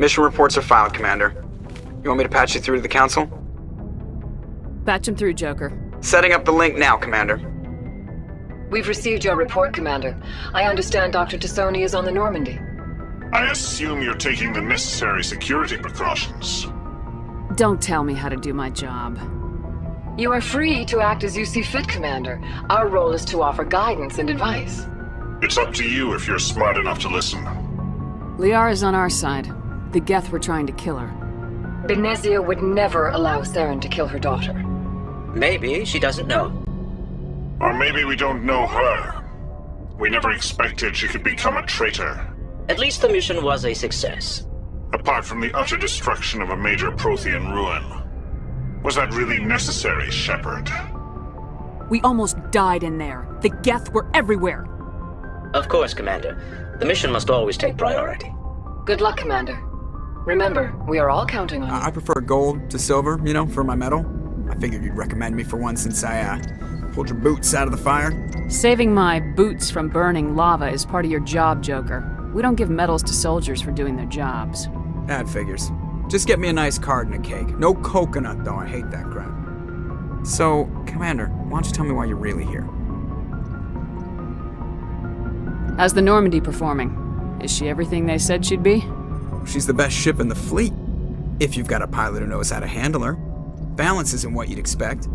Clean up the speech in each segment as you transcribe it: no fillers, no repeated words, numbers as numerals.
Mission reports are filed, Commander. You want me to patch you through to the Council? Patch him through, Joker. Setting up the link now, Commander. We've received your report, Commander. I understand Dr. Tassoni is on the Normandy. I assume you're taking the necessary security precautions. Don't tell me how to do my job. You are free to act as you see fit, Commander. Our role is to offer guidance and advice. It's up to you if you're smart enough to listen. Liara's on our side. The Geth were trying to kill her. Benezia would never allow Saren to kill her daughter. Maybe she doesn't know. Or maybe we don't know her. We never expected she could become a traitor. At least the mission was a success. Apart from the utter destruction of a major Prothean ruin. Was that really necessary, Shepard? We almost died in there. The Geth were everywhere. Of course, Commander. The mission must always take priority. Good luck, Commander. Remember, we are all counting on you. I prefer gold to silver, for my medal. I figured you'd recommend me for one since I, pulled your boots out of the fire. Saving my boots from burning lava is part of your job, Joker. We don't give medals to soldiers for doing their jobs. That figures. Just get me a nice card and a cake. No coconut, though. I hate that crap. So, Commander, why don't you tell me why you're really here? How's the Normandy performing? Is she everything they said she'd be? She's the best ship in the fleet. If you've got a pilot who knows how to handle her. Balance isn't what you'd expect.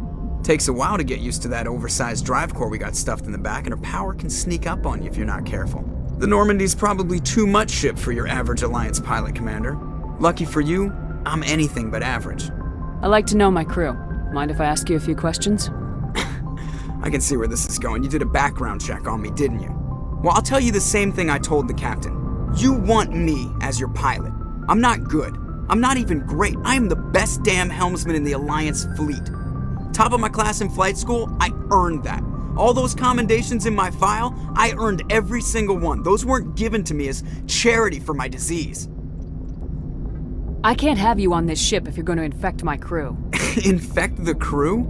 Takes a while to get used to that oversized drive core we got stuffed in the back, and her power can sneak up on you if you're not careful. The Normandy's probably too much ship for your average Alliance pilot, Commander. Lucky for you, I'm anything but average. I like to know my crew. Mind if I ask you a few questions? I can see where this is going. You did a background check on me, didn't you? Well, I'll tell you the same thing I told the captain. You want me as your pilot. I'm not good. I'm not even great. I am the best damn helmsman in the Alliance fleet. Top of my class in flight school, I earned that. All those commendations in my file, I earned every single one. Those weren't given to me as charity for my disease. I can't have you on this ship if you're going to infect my crew. Infect the crew?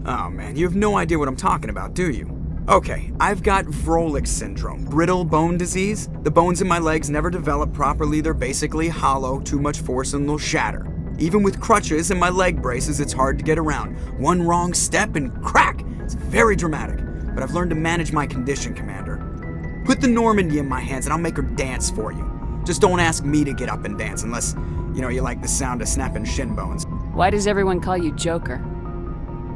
Oh man, you have no idea what I'm talking about, do you? Okay, I've got Vrolik syndrome, brittle bone disease. The bones in my legs never develop properly. They're basically hollow, too much force and they'll shatter. Even with crutches and my leg braces, it's hard to get around. One wrong step and crack! It's very dramatic, but I've learned to manage my condition, Commander. Put the Normandy in my hands and I'll make her dance for you. Just don't ask me to get up and dance unless, you like the sound of snapping shin bones. Why does everyone call you Joker?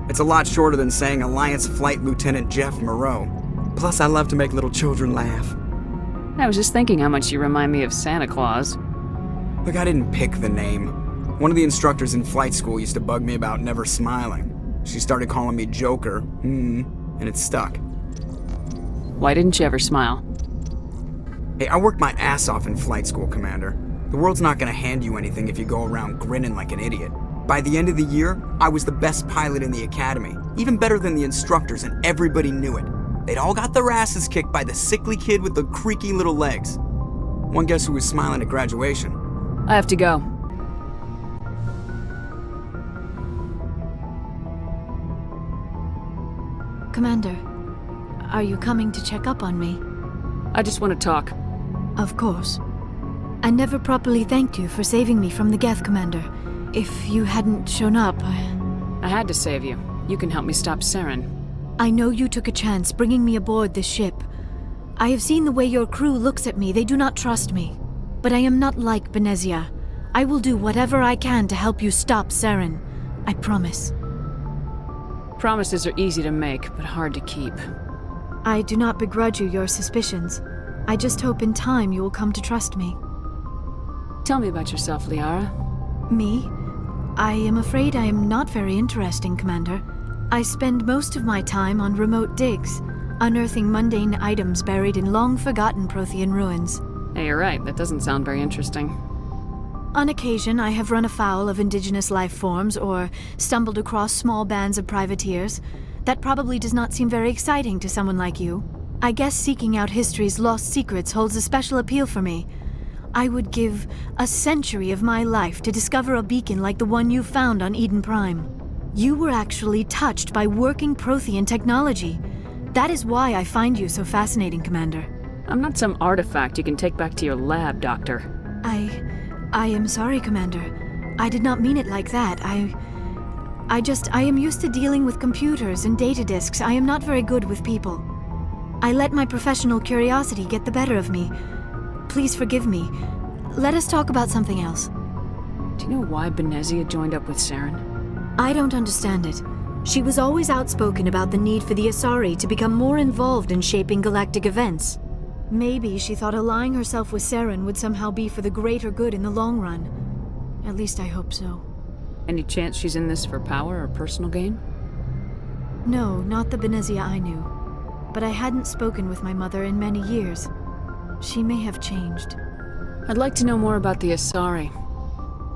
It's a lot shorter than saying Alliance Flight Lieutenant Jeff Moreau. Plus, I love to make little children laugh. I was just thinking how much you remind me of Santa Claus. Look, I didn't pick the name. One of the instructors in flight school used to bug me about never smiling. She started calling me Joker, and it stuck. Why didn't you ever smile? Hey, I worked my ass off in flight school, Commander. The world's not gonna hand you anything if you go around grinning like an idiot. By the end of the year, I was the best pilot in the academy, even better than the instructors, and everybody knew it. They'd all got their asses kicked by the sickly kid with the creaky little legs. One guess who was smiling at graduation? I have to go. Commander, are you coming to check up on me? I just want to talk. Of course. I never properly thanked you for saving me from the Geth, Commander. If you hadn't shown up, I had to save you. You can help me stop Saren. I know you took a chance bringing me aboard this ship. I have seen the way your crew looks at me. They do not trust me. But I am not like Benezia. I will do whatever I can to help you stop Saren. I promise. Promises are easy to make, but hard to keep. I do not begrudge you your suspicions. I just hope in time you will come to trust me. Tell me about yourself, Liara. Me? I am afraid I am not very interesting, Commander. I spend most of my time on remote digs, unearthing mundane items buried in long-forgotten Prothean ruins. Hey, you're right. That doesn't sound very interesting. On occasion, I have run afoul of indigenous life forms or stumbled across small bands of privateers. That probably does not seem very exciting to someone like you. I guess seeking out history's lost secrets holds a special appeal for me. I would give a century of my life to discover a beacon like the one you found on Eden Prime. You were actually touched by working Prothean technology. That is why I find you so fascinating, Commander. I'm not some artifact you can take back to your lab, Doctor. I am sorry, Commander. I did not mean it like that. I am used to dealing with computers and data disks. I am not very good with people. I let my professional curiosity get the better of me. Please forgive me. Let us talk about something else. Do you know why Benezia joined up with Saren? I don't understand it. She was always outspoken about the need for the Asari to become more involved in shaping galactic events. Maybe she thought allying herself with Saren would somehow be for the greater good in the long run. At least I hope so. Any chance she's in this for power or personal gain? No, not the Benezia I knew. But I hadn't spoken with my mother in many years. She may have changed. I'd like to know more about the Asari.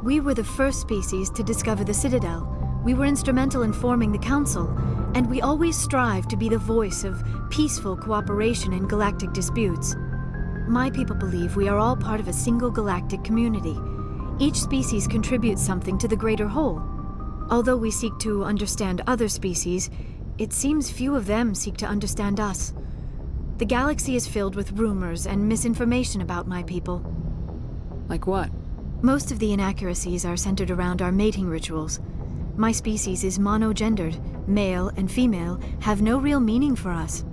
We were the first species to discover the Citadel. We were instrumental in forming the Council, and we always strive to be the voice of peaceful cooperation in galactic disputes. My people believe we are all part of a single galactic community. Each species contributes something to the greater whole. Although we seek to understand other species, it seems few of them seek to understand us. The galaxy is filled with rumors and misinformation about my people. Like what? Most of the inaccuracies are centered around our mating rituals. My species is monogendered. Male and female have no real meaning for us.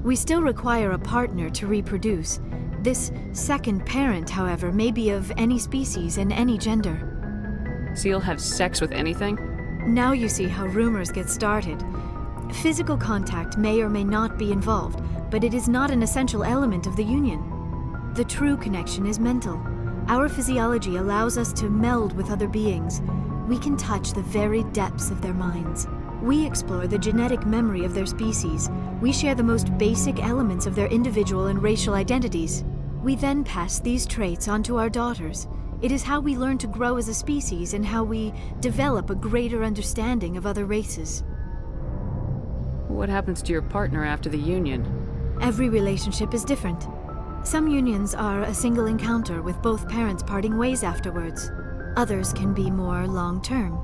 We still require a partner to reproduce. This second parent, however, may be of any species and any gender. So you'll have sex with anything? Now you see how rumors get started. Physical contact may or may not be involved, but it is not an essential element of the union. The true connection is mental. Our physiology allows us to meld with other beings. We can touch the very depths of their minds. We explore the genetic memory of their species. We share the most basic elements of their individual and racial identities. We then pass these traits on to our daughters. It is how we learn to grow as a species and how we develop a greater understanding of other races. What happens to your partner after the union? Every relationship is different. Some unions are a single encounter with both parents parting ways afterwards. Others can be more long-term.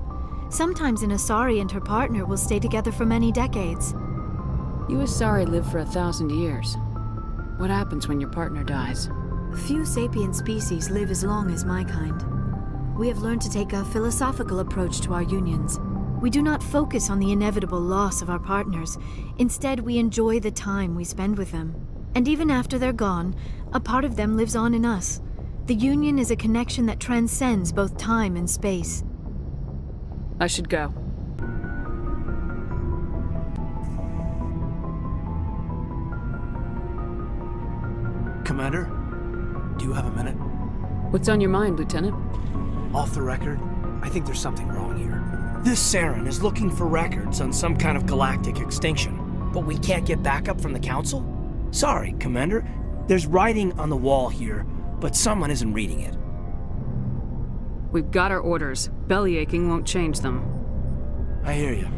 Sometimes an Asari and her partner will stay together for many decades. You Asari live for 1,000 years. What happens when your partner dies? Few sapient species live as long as my kind. We have learned to take a philosophical approach to our unions. We do not focus on the inevitable loss of our partners. Instead, we enjoy the time we spend with them. And even after they're gone, a part of them lives on in us. The union is a connection that transcends both time and space. I should go. Commander, do you have a minute? What's on your mind, Lieutenant? Off the record, I think there's something wrong here. This Saren is looking for records on some kind of galactic extinction, but we can't get backup from the Council? Sorry, Commander. There's writing on the wall here, but someone isn't reading it. We've got our orders. Bellyaching won't change them. I hear you.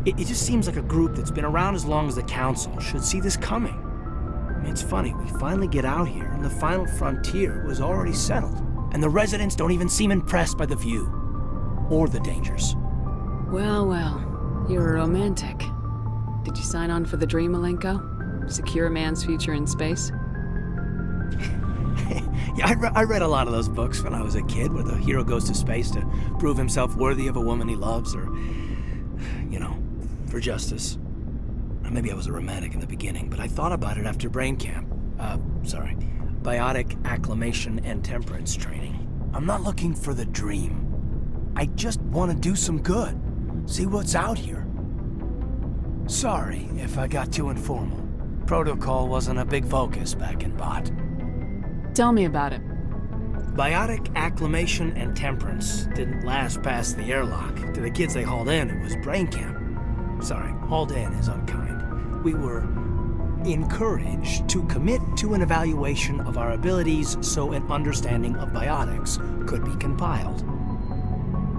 It just seems like a group that's been around as long as the Council should see this coming. I mean, it's funny, we finally get out here, and the final frontier was already settled. And the residents don't even seem impressed by the view. Or the dangers. Well, well. You're a romantic. Did you sign on for the dream, Malenko? Secure man's future in space? Yeah, I read a lot of those books when I was a kid, where the hero goes to space to prove himself worthy of a woman he loves, or, you know, for justice. Or maybe I was a romantic in the beginning, but I thought about it after brain camp. Biotic acclimation and temperance training. I'm not looking for the dream. I just want to do some good. See what's out here. Sorry if I got too informal. Protocol wasn't a big focus back in Bot. Tell me about it. Biotic acclimation and temperance didn't last past the airlock. To the kids they hauled in, it was brain camp. Sorry, hauled in is unkind. We were encouraged to commit to an evaluation of our abilities so an understanding of biotics could be compiled.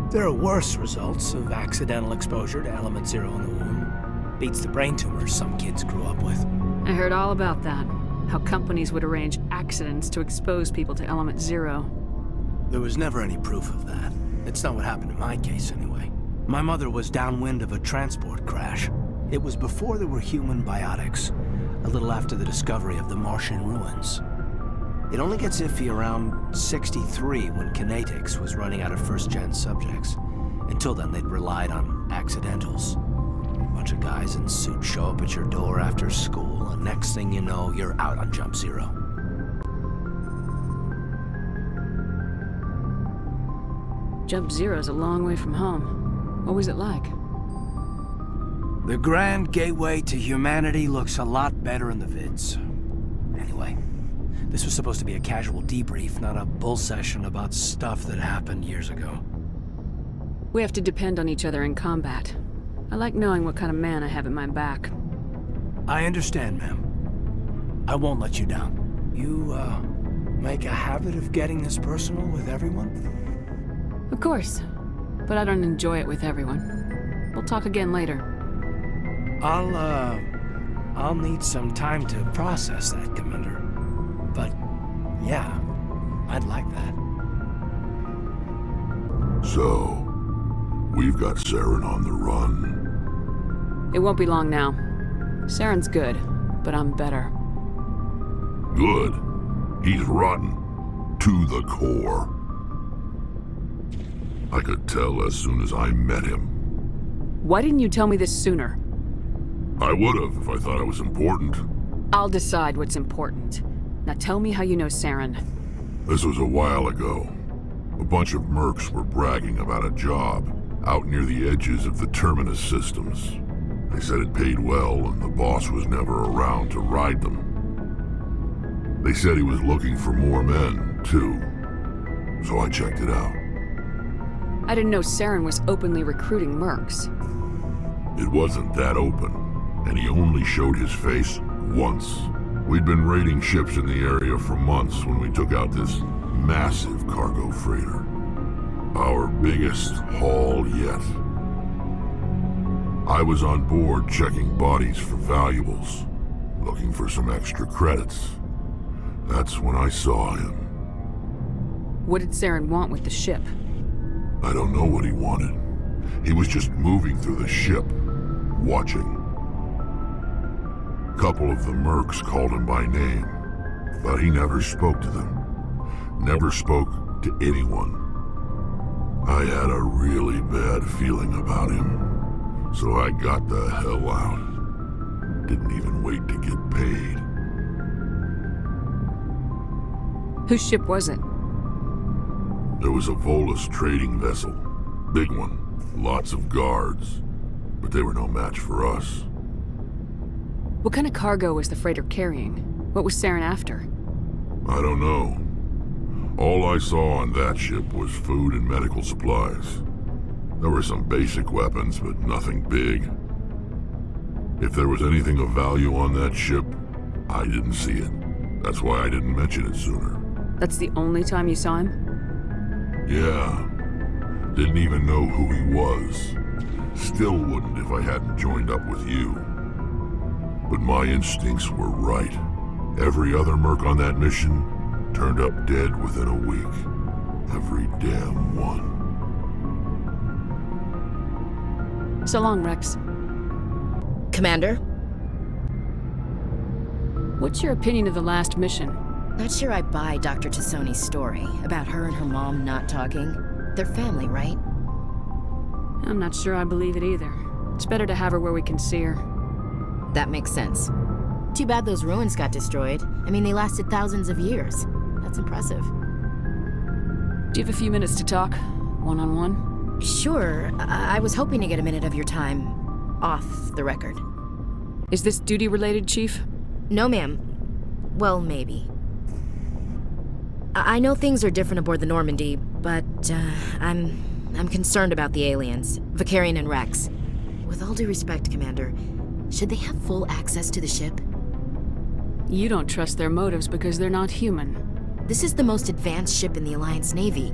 There are worse results of accidental exposure to Element Zero in the womb. Beats the brain tumors some kids grew up with. I heard all about that. How companies would arrange accidents to expose people to Element Zero. There was never any proof of that. It's not what happened in my case, anyway. My mother was downwind of a transport crash. It was before there were human biotics, a little after the discovery of the Martian ruins. It only gets iffy around 63 when Kinetics was running out of first-gen subjects. Until then, they'd relied on accidentals. A bunch of guys in suits show up at your door after school, and next thing you know, you're out on Jump Zero. Jump Zero's a long way from home. What was it like? The Grand Gateway to Humanity looks a lot better in the vids. Anyway, this was supposed to be a casual debrief, not a bull session about stuff that happened years ago. We have to depend on each other in combat. I like knowing what kind of man I have at my back. I understand, ma'am. I won't let you down. You, make a habit of getting this personal with everyone? Of course, but I don't enjoy it with everyone. We'll talk again later. I'll need some time to process that, Commander. But, yeah, I'd like that. So, we've got Saren on the run. It won't be long now. Saren's good, but I'm better. Good. He's rotten. To the core. I could tell as soon as I met him. Why didn't you tell me this sooner? I would've if I thought it was important. I'll decide what's important. Now tell me how you know Saren. This was a while ago. A bunch of mercs were bragging about a job out near the edges of the Terminus systems. They said it paid well and the boss was never around to ride them. They said he was looking for more men, too. So I checked it out. I didn't know Saren was openly recruiting mercs. It wasn't that open, and he only showed his face once. We'd been raiding ships in the area for months when we took out this massive cargo freighter. Our biggest haul yet. I was on board checking bodies for valuables, looking for some extra credits. That's when I saw him. What did Saren want with the ship? I don't know what he wanted. He was just moving through the ship, watching. A couple of the mercs called him by name, but he never spoke to them. Never spoke to anyone. I had a really bad feeling about him, so I got the hell out. Didn't even wait to get paid. Whose ship was it? There was a Volus trading vessel. Big one. Lots of guards. But they were no match for us. What kind of cargo was the freighter carrying? What was Saren after? I don't know. All I saw on that ship was food and medical supplies. There were some basic weapons, but nothing big. If there was anything of value on that ship, I didn't see it. That's why I didn't mention it sooner. That's the only time you saw him? Yeah. Didn't even know who he was. Still wouldn't if I hadn't joined up with you. But my instincts were right. Every other merc on that mission turned up dead within a week. Every damn one. So long, Rex. Commander? What's your opinion of the last mission? Not sure I buy Dr. Tassoni's story about her and her mom not talking. They're family, right? I'm not sure I believe it either. It's better to have her where we can see her. That makes sense. Too bad those ruins got destroyed. I mean, they lasted thousands of years. That's impressive. Do you have a few minutes to talk? One-on-one? Sure. I was hoping to get a minute of your time off the record. Is this duty-related, Chief? No, ma'am. Well, maybe. I know things are different aboard the Normandy, but I'm concerned about the aliens, Vicarian and Rex. With all due respect, Commander, should they have full access to the ship? You don't trust their motives because they're not human. This is the most advanced ship in the Alliance Navy.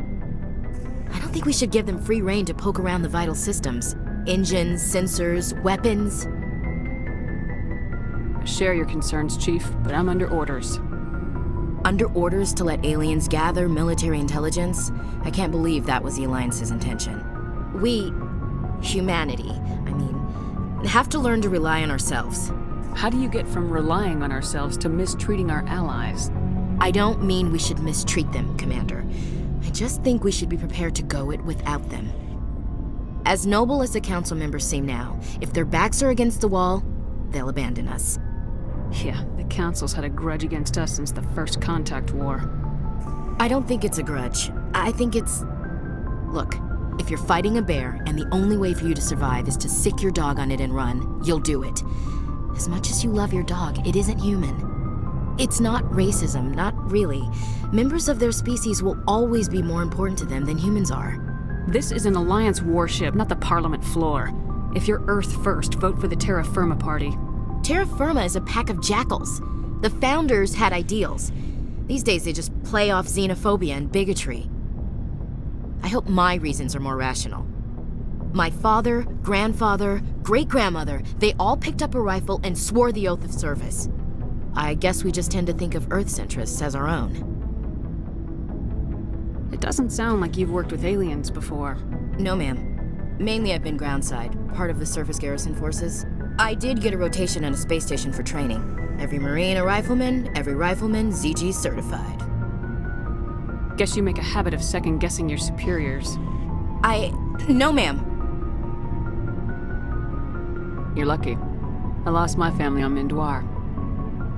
I don't think we should give them free rein to poke around the vital systems. Engines, sensors, weapons. I share your concerns, Chief, but I'm under orders. Under orders to let aliens gather military intelligence? I can't believe that was the Alliance's intention. We, humanity, have to learn to rely on ourselves. How do you get from relying on ourselves to mistreating our allies? I don't mean we should mistreat them, Commander. I just think we should be prepared to go it without them. As noble as the council members seem now, if their backs are against the wall, they'll abandon us. Yeah, the Council's had a grudge against us since the first contact war. I don't think it's a grudge. I think it's... Look, if you're fighting a bear and the only way for you to survive is to sick your dog on it and run, you'll do it. As much as you love your dog, it isn't human. It's not racism, not really. Members of their species will always be more important to them than humans are. This is an Alliance warship, not the Parliament floor. If you're Earth first, vote for the Terra Firma Party. Terra Firma is a pack of jackals. The founders had ideals. These days they just play off xenophobia and bigotry. I hope my reasons are more rational. My father, grandfather, great-grandmother, they all picked up a rifle and swore the oath of service. I guess we just tend to think of Earth's interests as our own. It doesn't sound like you've worked with aliens before. No, ma'am. Mainly I've been groundside, part of the surface garrison forces. I did get a rotation on a space station for training. Every Marine a rifleman, every rifleman ZG certified. Guess you make a habit of second-guessing your superiors. No, ma'am. You're lucky. I lost my family on Mindoir.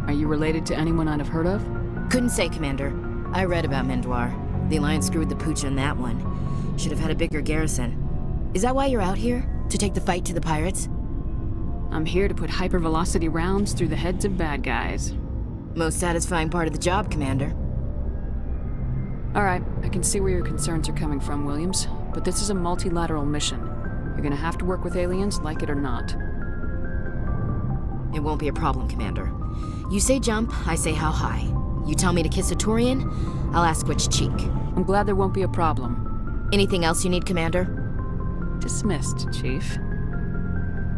Are you related to anyone I'd have heard of? Couldn't say, Commander. I read about Mindoir. The Alliance screwed the pooch on that one. Should have had a bigger garrison. Is that why you're out here? To take the fight to the pirates? I'm here to put hypervelocity rounds through the heads of bad guys. Most satisfying part of the job, Commander. Alright, I can see where your concerns are coming from, Williams. But this is a multilateral mission. You're gonna have to work with aliens, like it or not. It won't be a problem, Commander. You say jump, I say how high. You tell me to kiss a Turian, I'll ask which cheek. I'm glad there won't be a problem. Anything else you need, Commander? Dismissed, Chief.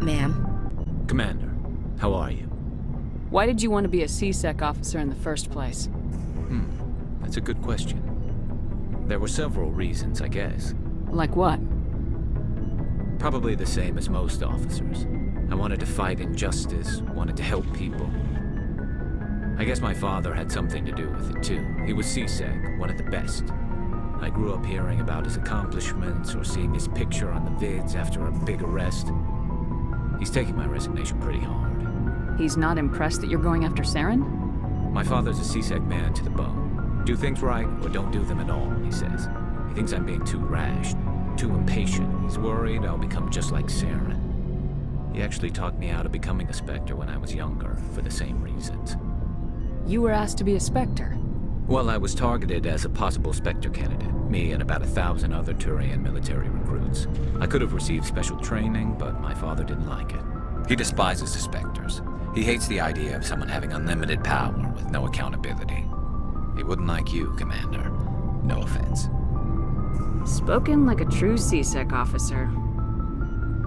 Ma'am. Commander, how are you? Why did you want to be a C-Sec officer in the first place? That's a good question. There were several reasons, I guess. Like what? Probably the same as most officers. I wanted to fight injustice, wanted to help people. I guess my father had something to do with it too. He was C-Sec, one of the best. I grew up hearing about his accomplishments or seeing his picture on the vids after a big arrest. He's taking my resignation pretty hard. He's not impressed that you're going after Saren? My father's a C-Sec man to the bone. Do things right or don't do them at all, he says. He thinks I'm being too rash, too impatient. He's worried I'll become just like Saren. He actually talked me out of becoming a Spectre when I was younger, for the same reasons. You were asked to be a Spectre? Well, I was targeted as a possible Spectre candidate, me and about 1,000 other Turian military recruits. I could have received special training, but my father didn't like it. He despises the Spectres. He hates the idea of someone having unlimited power with no accountability. He wouldn't like you, Commander. No offense. Spoken like a true C-Sec officer.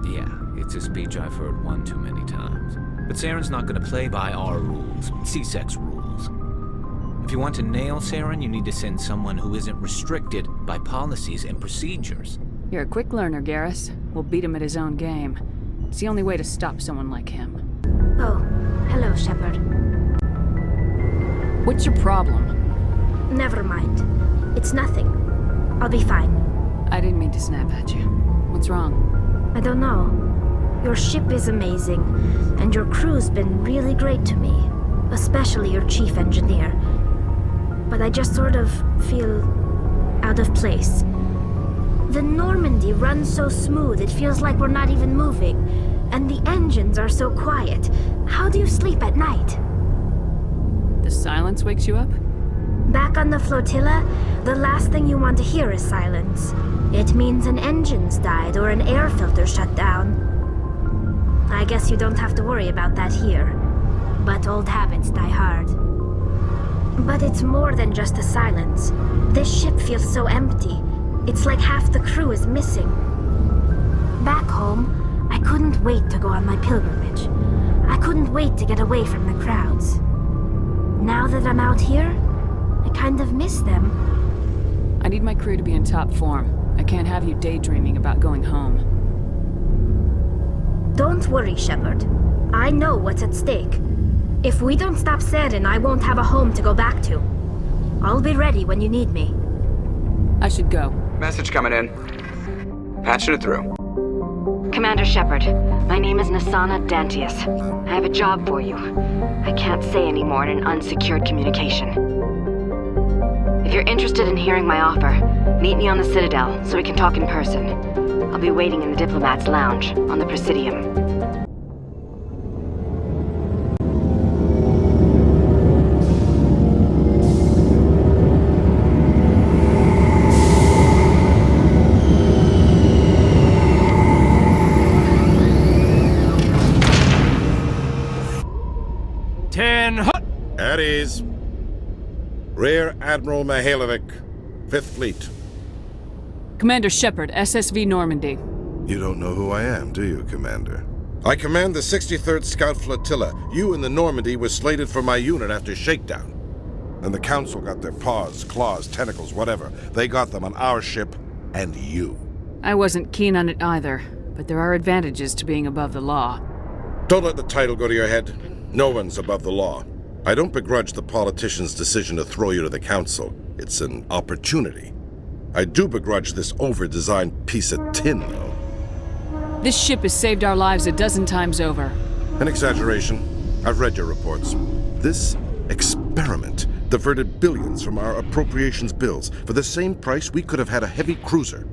Yeah, it's a speech I've heard one too many times. But Saren's not gonna play by our rules, C-Sec's rules. If you want to nail Saren, you need to send someone who isn't restricted by policies and procedures. You're a quick learner, Garrus. We'll beat him at his own game. It's the only way to stop someone like him. Oh, hello, Shepard. What's your problem? Never mind. It's nothing. I'll be fine. I didn't mean to snap at you. What's wrong? I don't know. Your ship is amazing, and your crew's been really great to me. Especially your chief engineer. But I just sort of feel out of place. The Normandy runs so smooth it feels like we're not even moving. And the engines are so quiet. How do you sleep at night? The silence wakes you up? Back on the flotilla, the last thing you want to hear is silence. It means an engine's died or an air filter shut down. I guess you don't have to worry about that here. But old habits die hard. But it's more than just the silence. This ship feels so empty. It's like half the crew is missing. Back home, I couldn't wait to go on my pilgrimage. I couldn't wait to get away from the crowds. Now that I'm out here, I kind of miss them. I need my crew to be in top form. I can't have you daydreaming about going home. Don't worry, Shepard. I know what's at stake. If we don't stop Saren, I won't have a home to go back to. I'll be ready when you need me. I should go. Message coming in. Patching it through. Commander Shepard, my name is Nasana Dantius. I have a job for you. I can't say any more in an unsecured communication. If you're interested in hearing my offer, meet me on the Citadel so we can talk in person. I'll be waiting in the Diplomat's Lounge on the Presidium. At ease. Rear Admiral Mihailovic, 5th Fleet. Commander Shepard, SSV Normandy. You don't know who I am, do you, Commander? I command the 63rd Scout Flotilla. You and the Normandy were slated for my unit after shakedown. And the Council got their paws, claws, tentacles, whatever. They got them on our ship, and you. I wasn't keen on it either, but there are advantages to being above the law. Don't let the title go to your head. No one's above the law. I don't begrudge the politician's decision to throw you to the Council. It's an opportunity. I do begrudge this over-designed piece of tin, though. This ship has saved our lives a dozen times over. An exaggeration. I've read your reports. This experiment diverted billions from our appropriations bills. For the same price, we could have had a heavy cruiser.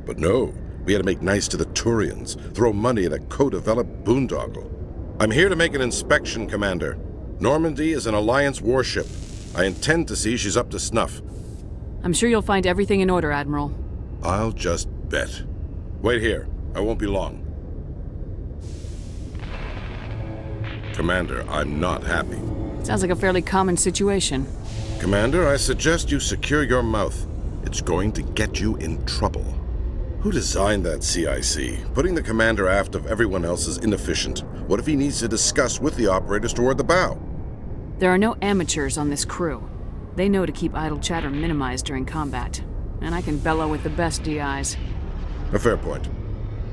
But no, we had to make nice to the Turians, throw money at a co-developed boondoggle. I'm here to make an inspection, Commander. Normandy is an Alliance warship. I intend to see she's up to snuff. I'm sure you'll find everything in order, Admiral. I'll just bet. Wait here. I won't be long. Commander, I'm not happy. Sounds like a fairly common situation. Commander, I suggest you secure your mouth. It's going to get you in trouble. Who designed that CIC? Putting the commander aft of everyone else is inefficient. What if he needs to discuss with the operators toward the bow? There are no amateurs on this crew. They know to keep idle chatter minimized during combat. And I can bellow with the best DIs. A fair point.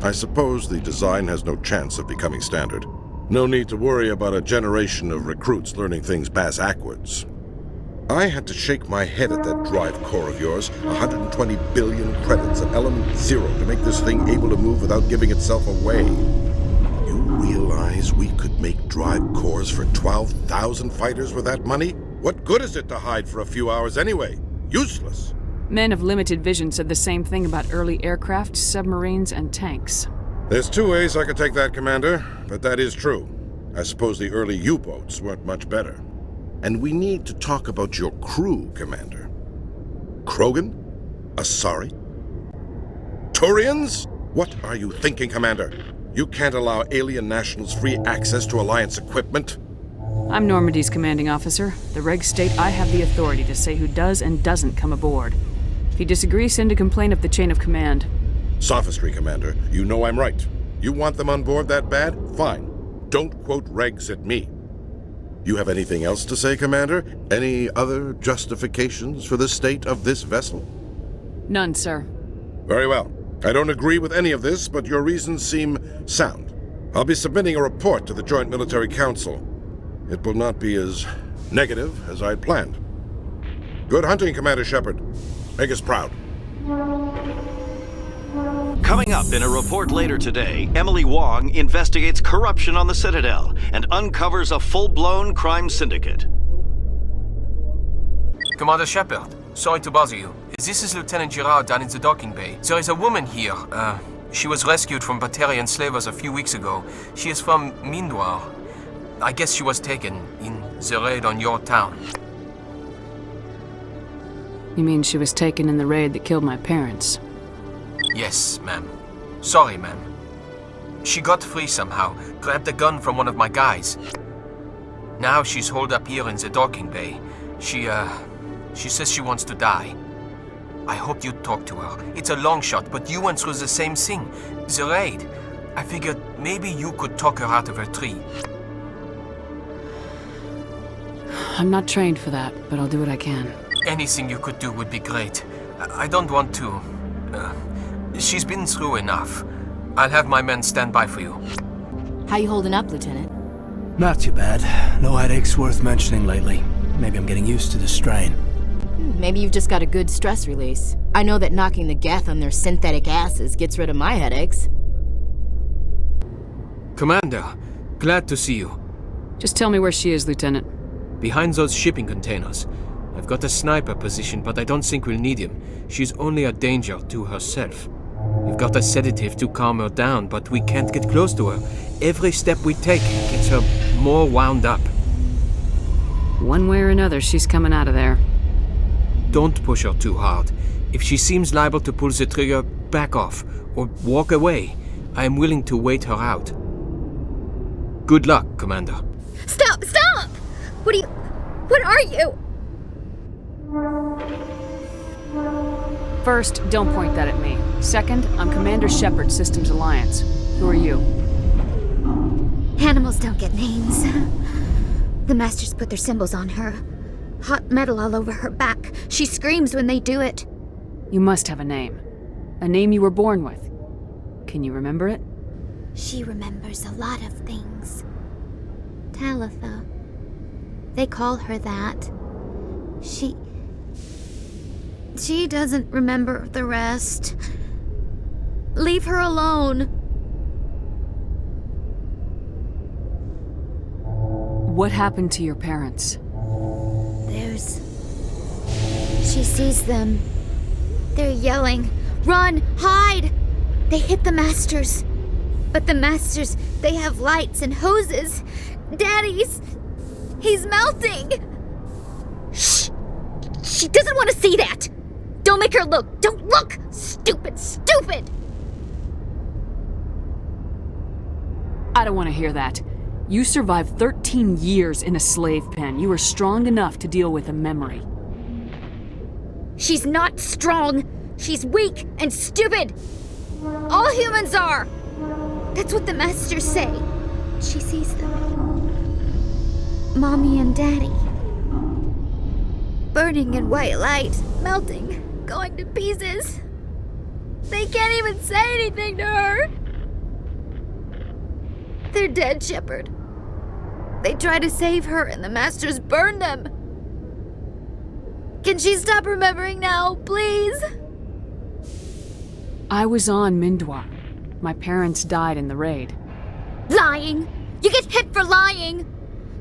I suppose the design has no chance of becoming standard. No need to worry about a generation of recruits learning things bass-ackwards. I had to shake my head at that drive core of yours. 120 billion credits at element 0 to make this thing able to move without giving itself away. You realize we could make drive cores for 12,000 fighters with that money? What good is it to hide for a few hours anyway? Useless. Men of limited vision said the same thing about early aircraft, submarines, and tanks. There's two ways I could take that, Commander, but that is true. I suppose the early U-boats weren't much better. And we need to talk about your crew, Commander. Krogan? Asari? Turians? What are you thinking, Commander? You can't allow alien nationals free access to Alliance equipment? I'm Normandy's commanding officer. The regs state I have the authority to say who does and doesn't come aboard. If you disagree, send a complaint up the chain of command. Sophistry, Commander. You know I'm right. You want them on board that bad? Fine. Don't quote regs at me. You have anything else to say, Commander? Any other justifications for the state of this vessel? None, sir. Very well. I don't agree with any of this, but your reasons seem sound. I'll be submitting a report to the Joint Military Council. It will not be as negative as I'd planned. Good hunting, Commander Shepard. Make us proud. Coming up in a report later today, Emily Wong investigates corruption on the Citadel and uncovers a full-blown crime syndicate. Commander Shepard, sorry to bother you. This is Lieutenant Girard down in the docking bay. There is a woman here. She was rescued from Batarian slavers a few weeks ago. She is from Mindoir. I guess she was taken in the raid on your town. You mean she was taken in the raid that killed my parents? Yes, ma'am. Sorry, ma'am. She got free somehow, grabbed a gun from one of my guys. Now she's holed up here in the docking bay. She says she wants to die. I hope you'd talk to her. It's a long shot, but you went through the same thing. The raid. I figured maybe you could talk her out of her tree. I'm not trained for that, but I'll do what I can. Anything you could do would be great. I don't want to... she's been through enough. I'll have my men stand by for you. How you holding up, Lieutenant? Not too bad. No headaches worth mentioning lately. Maybe I'm getting used to the strain. Maybe you've just got a good stress release. I know that knocking the geth on their synthetic asses gets rid of my headaches. Commander, glad to see you. Just tell me where she is, Lieutenant. Behind those shipping containers. I've got a sniper position, but I don't think we'll need him. She's only a danger to herself. We've got a sedative to calm her down, but we can't get close to her. Every step we take gets her more wound up. One way or another, she's coming out of there. Don't push her too hard. If she seems liable to pull the trigger, back off, or walk away. I am willing to wait her out. Good luck, Commander. Stop! Stop! What are you? First, don't point that at me. Second, I'm Commander Shepard, Systems Alliance. Who are you? Animals don't get names. The Masters put their symbols on her. Hot metal all over her back. She screams when they do it. You must have a name. A name you were born with. Can you remember it? She remembers a lot of things. Talitha. They call her that. She doesn't remember the rest. Leave her alone. What happened to your parents? She sees them. They're yelling, "Run! Hide!" They hit the Masters. But the Masters, they have lights and hoses. Daddy's... he's melting! Shh! She doesn't want to see that! Don't make her look! Don't look! Stupid! Stupid! I don't want to hear that. You survived 13 years in a slave pen. You were strong enough to deal with a memory. She's not strong. She's weak and stupid. All humans are. That's what the Masters say. She sees them. Mommy and Daddy. Burning in white light, melting, going to pieces. They can't even say anything to her. They're dead, Shepard. They try to save her and the Masters burn them. Can she stop remembering now, please? I was on Mindwa. My parents died in the raid. Lying! You get hit for lying!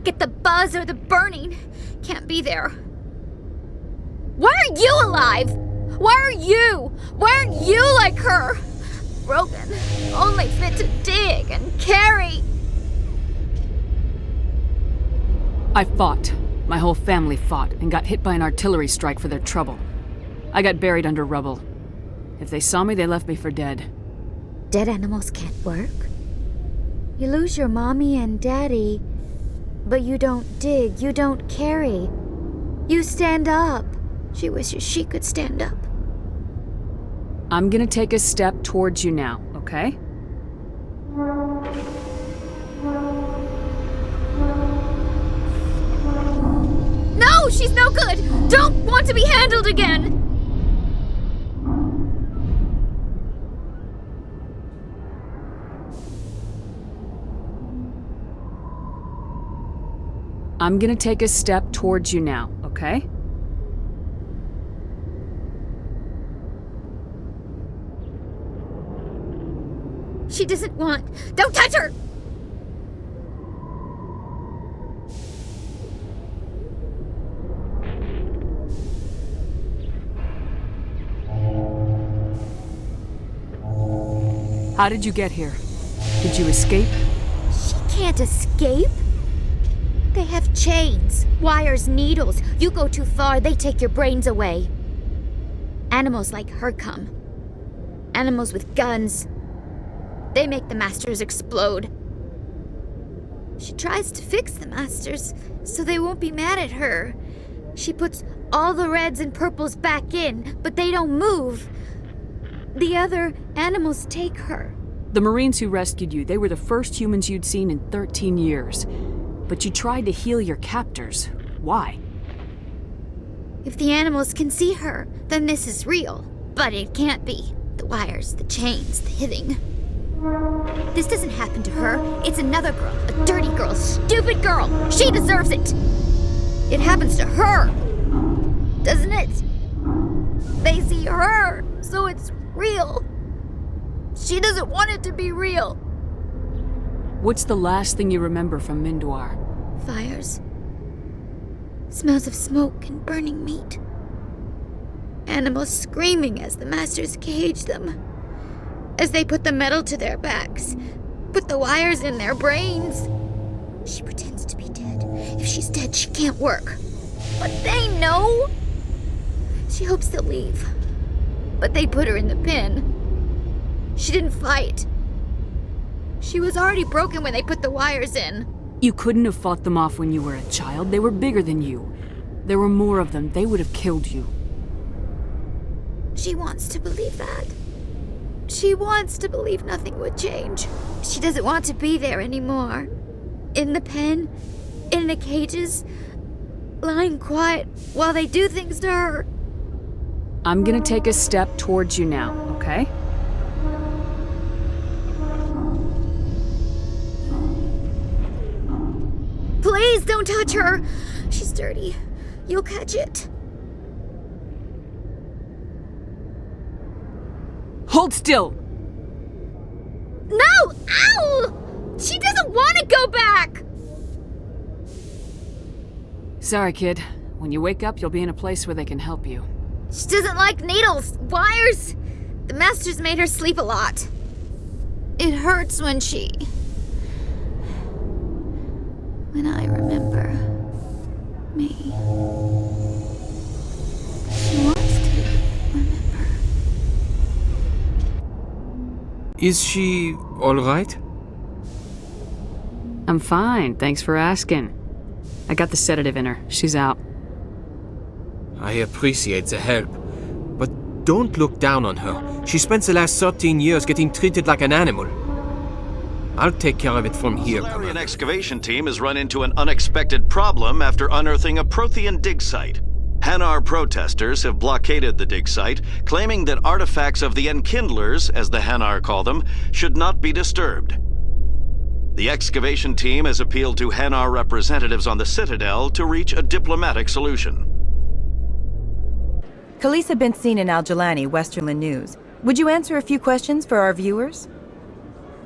Get the buzz or the burning. Can't be there. Why are you alive? Why are you? Why aren't you like her? Broken, only fit to dig and carry. I fought. My whole family fought and got hit by an artillery strike for their trouble. I got buried under rubble. If they saw me, they left me for dead. Dead animals can't work. You lose your mommy and daddy, but you don't dig, you don't carry. You stand up. She wishes she could stand up. I'm gonna take a step towards you now, okay? No, she's no good! Don't want to be handled again! I'm gonna take a step towards you now, okay? She doesn't want... Don't touch her! How did you get here? Did you escape? She can't escape. They have chains, wires, needles. You go too far, they take your brains away. Animals like her come. Animals with guns. They make the Masters explode. She tries to fix the Masters so they won't be mad at her. She puts all the reds and purples back in, but they don't move. The other animals take her. The Marines who rescued you, they were the first humans you'd seen in 13 years. But you tried to heal your captors. Why? If the animals can see her, then this is real. But it can't be. The wires, the chains, the hitting. This doesn't happen to her. It's another girl. A dirty girl. Stupid girl. She deserves it. It happens to her. doesn't it? They see her, so it's real. She doesn't want it to be real. What's the last thing you remember from Mindwar? Fires. Smells of smoke and burning meat. Animals screaming as the masters cage them. As they put the metal to their backs, put the wires in their brains. She pretends to be dead. If she's dead, she can't work. But they know. She hopes they'll leave. But they put her in the pen. She didn't fight. She was already broken when they put the wires in. You couldn't have fought them off when you were a child. They were bigger than you. There were more of them. They would have killed you. She wants to believe that. She wants to believe nothing would change. She doesn't want to be there anymore. In the pen, in the cages, lying quiet while they do things to her. I'm gonna take a step towards you now, okay? Please don't touch her. She's dirty. You'll catch it. Hold still! No! Ow! She doesn't want to go back! Sorry, kid. When you wake up, you'll be in a place where they can help you. She doesn't like needles, wires. The masters made her sleep a lot. It hurts when I remember me. She wants to remember. Is she all right? I'm fine, thanks for asking. I got the sedative in her. She's out. I appreciate the help, but don't look down on her. She spent the last 13 years getting treated like an animal. I'll take care of it from here. The Solarian excavation team has run into an unexpected problem after unearthing a Prothean dig site. Hanar protesters have blockaded the dig site, claiming that artifacts of the Enkindlers, as the Hanar call them, should not be disturbed. The excavation team has appealed to Hanar representatives on the Citadel to reach a diplomatic solution. Khaleesa bint seen in Al-Jalani, Westerland News. Would you answer a few questions for our viewers?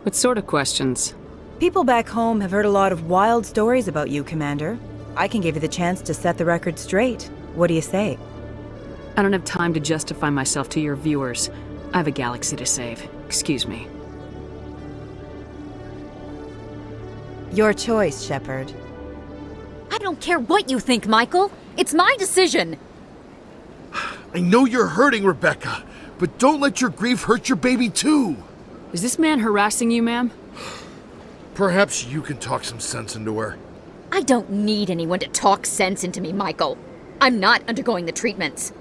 What sort of questions? People back home have heard a lot of wild stories about you, Commander. I can give you the chance to set the record straight. What do you say? I don't have time to justify myself to your viewers. I have a galaxy to save. Excuse me. Your choice, Shepard. I don't care what you think, Michael. It's my decision. I know you're hurting, Rebecca, but don't let your grief hurt your baby too. Is this man harassing you, ma'am? Perhaps you can talk some sense into her. I don't need anyone to talk sense into me, Michael. I'm not undergoing the treatments.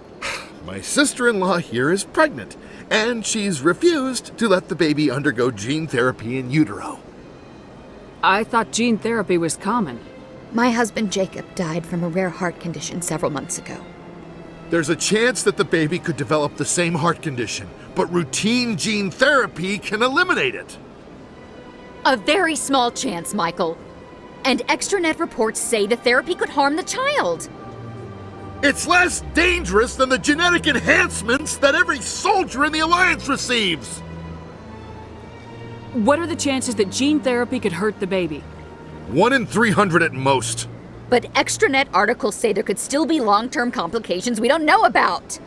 My sister-in-law here is pregnant, and she's refused to let the baby undergo gene therapy in utero. I thought gene therapy was common. My husband Jacob died from a rare heart condition several months ago. There's a chance that the baby could develop the same heart condition, but routine gene therapy can eliminate it. A very small chance, Michael. And extranet reports say the therapy could harm the child. It's less dangerous than the genetic enhancements that every soldier in the Alliance receives. What are the chances that gene therapy could hurt the baby? 1 in 300 at most. But extranet articles say there could still be long-term complications we don't know about.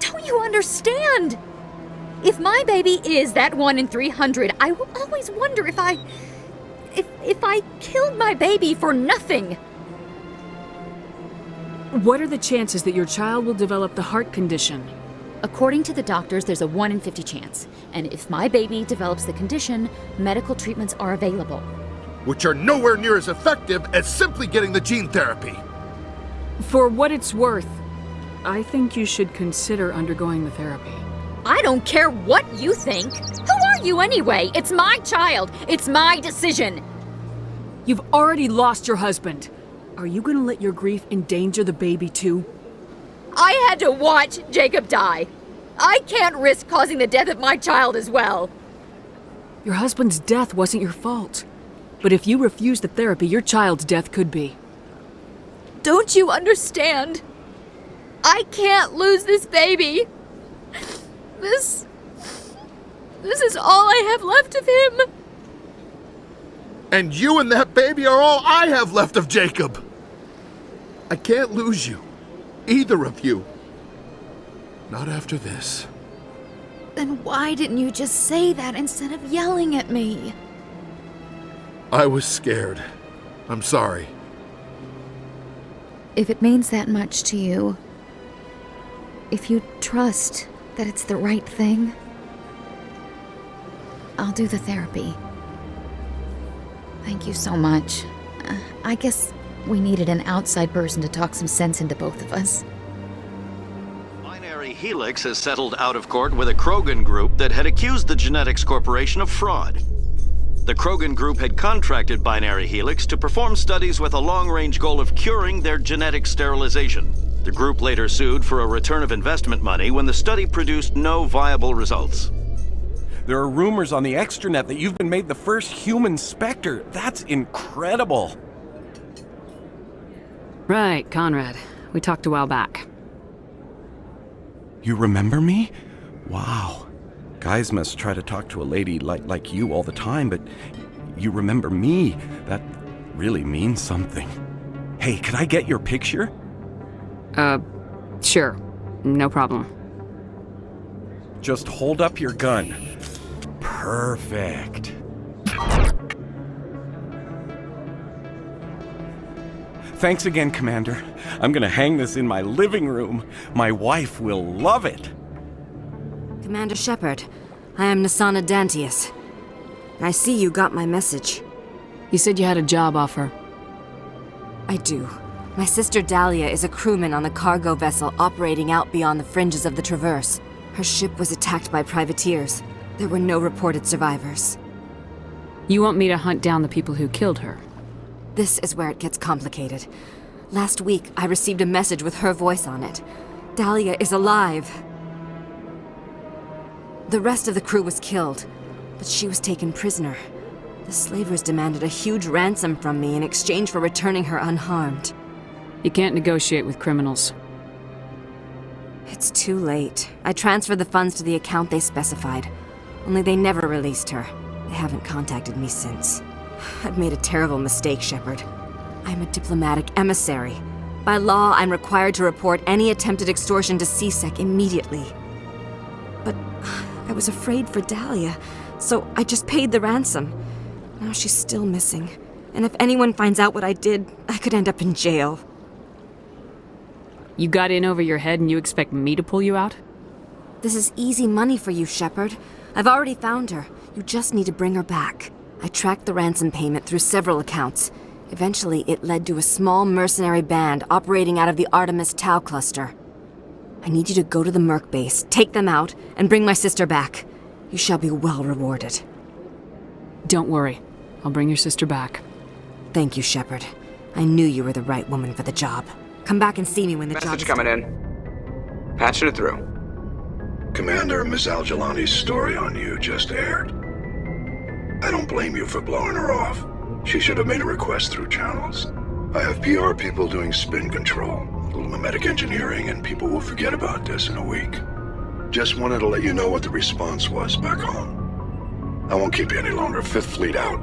Don't you understand? If my baby is that 1 in 300, I will always wonder if I killed my baby for nothing. What are the chances that your child will develop the heart condition? According to the doctors, there's a 1 in 50 chance. And if my baby develops the condition, medical treatments are available. Which are nowhere near as effective as simply getting the gene therapy. For what it's worth, I think you should consider undergoing the therapy. I don't care what you think. Who are you anyway? It's my child. It's my decision. You've already lost your husband. Are you gonna let your grief endanger the baby too? I had to watch Jacob die. I can't risk causing the death of my child as well. Your husband's death wasn't your fault. But if you refuse the therapy, your child's death could be. Don't you understand? I can't lose this baby. This is all I have left of him. And you and that baby are all I have left of Jacob. I can't lose you. Either of you. Not after this. Then why didn't you just say that instead of yelling at me? I was scared. I'm sorry. If it means that much to you, if you trust that it's the right thing, I'll do the therapy. Thank you so much. I guess we needed an outside person to talk some sense into both of us. Binary Helix has settled out of court with a Krogan group that had accused the Genetics Corporation of fraud. The Krogan group had contracted Binary Helix to perform studies with a long-range goal of curing their genetic sterilization. The group later sued for a return of investment money when the study produced no viable results. There are rumors on the extranet that you've been made the first human Spectre. That's incredible. Right, Conrad. We talked a while back. You remember me? Wow. Guys must try to talk to a lady like you all the time, but you remember me. That really means something. Hey, could I get your picture? Sure. No problem. Just hold up your gun. Perfect. Thanks again, Commander. I'm gonna hang this in my living room. My wife will love it. Commander Shepard, I am Nasana Dantius. I see you got my message. You said you had a job offer. I do. My sister Dahlia is a crewman on the cargo vessel operating out beyond the fringes of the Traverse. Her ship was attacked by privateers. There were no reported survivors. You want me to hunt down the people who killed her? This is where it gets complicated. Last week, I received a message with her voice on it. Dahlia is alive. The rest of the crew was killed, but she was taken prisoner. The slavers demanded a huge ransom from me in exchange for returning her unharmed. You can't negotiate with criminals. It's too late. I transferred the funds to the account they specified. Only they never released her. They haven't contacted me since. I've made a terrible mistake, Shepard. I'm a diplomatic emissary. By law, I'm required to report any attempted extortion to CSEC immediately. But I was afraid for Dahlia, so I just paid the ransom. Now she's still missing. And if anyone finds out what I did, I could end up in jail. You got in over your head and you expect me to pull you out? This is easy money for you, Shepard. I've already found her. You just need to bring her back. I tracked the ransom payment through several accounts. Eventually, it led to a small mercenary band operating out of the Artemis Tau cluster. I need you to go to the Merc base, take them out, and bring my sister back. You shall be well rewarded. Don't worry. I'll bring your sister back. Thank you, Shepard. I knew you were the right woman for the job. Come back and see me when the job Message is coming in. Patching it through. Commander, Miss Al-Jalani's story on you just aired. I don't blame you for blowing her off. She should have made a request through channels. I have PR people doing spin control, a little mimetic engineering, and people will forget about this in a week. Just wanted to let you know what the response was back home. I won't keep you any longer. Fifth Fleet out.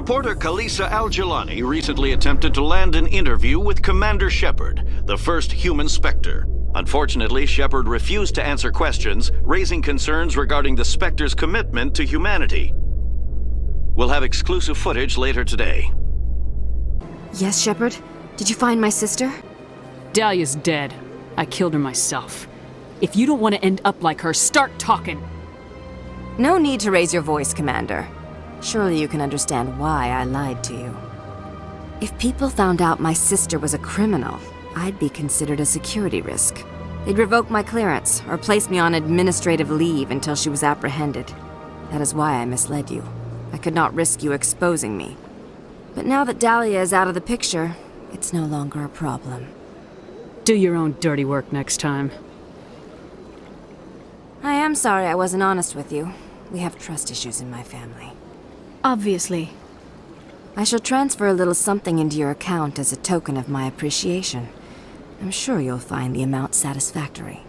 Reporter Kalisa Al-Jilani recently attempted to land an interview with Commander Shepard, the first human Spectre. Unfortunately, Shepard refused to answer questions, raising concerns regarding the Spectre's commitment to humanity. We'll have exclusive footage later today. Yes, Shepard? Did you find my sister? Dahlia's dead. I killed her myself. If you don't want to end up like her, start talking! No need to raise your voice, Commander. Surely you can understand why I lied to you. If people found out my sister was a criminal, I'd be considered a security risk. They'd revoke my clearance, or place me on administrative leave until she was apprehended. That is why I misled you. I could not risk you exposing me. But now that Dahlia is out of the picture, it's no longer a problem. Do your own dirty work next time. I am sorry I wasn't honest with you. We have trust issues in my family. Obviously. I shall transfer a little something into your account as a token of my appreciation. I'm sure you'll find the amount satisfactory.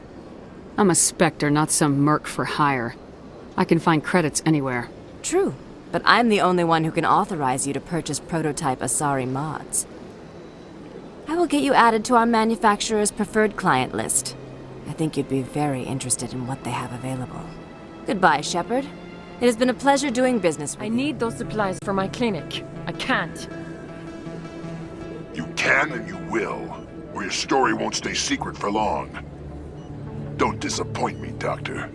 I'm a Spectre, not some merc for hire. I can find credits anywhere. True, but I'm the only one who can authorize you to purchase prototype Asari mods. I will get you added to our manufacturer's preferred client list. I think you'd be very interested in what they have available. Goodbye, Shepard. It has been a pleasure doing business with you. I need those supplies for my clinic. I can't. You can and you will, or your story won't stay secret for long. Don't disappoint me, Doctor.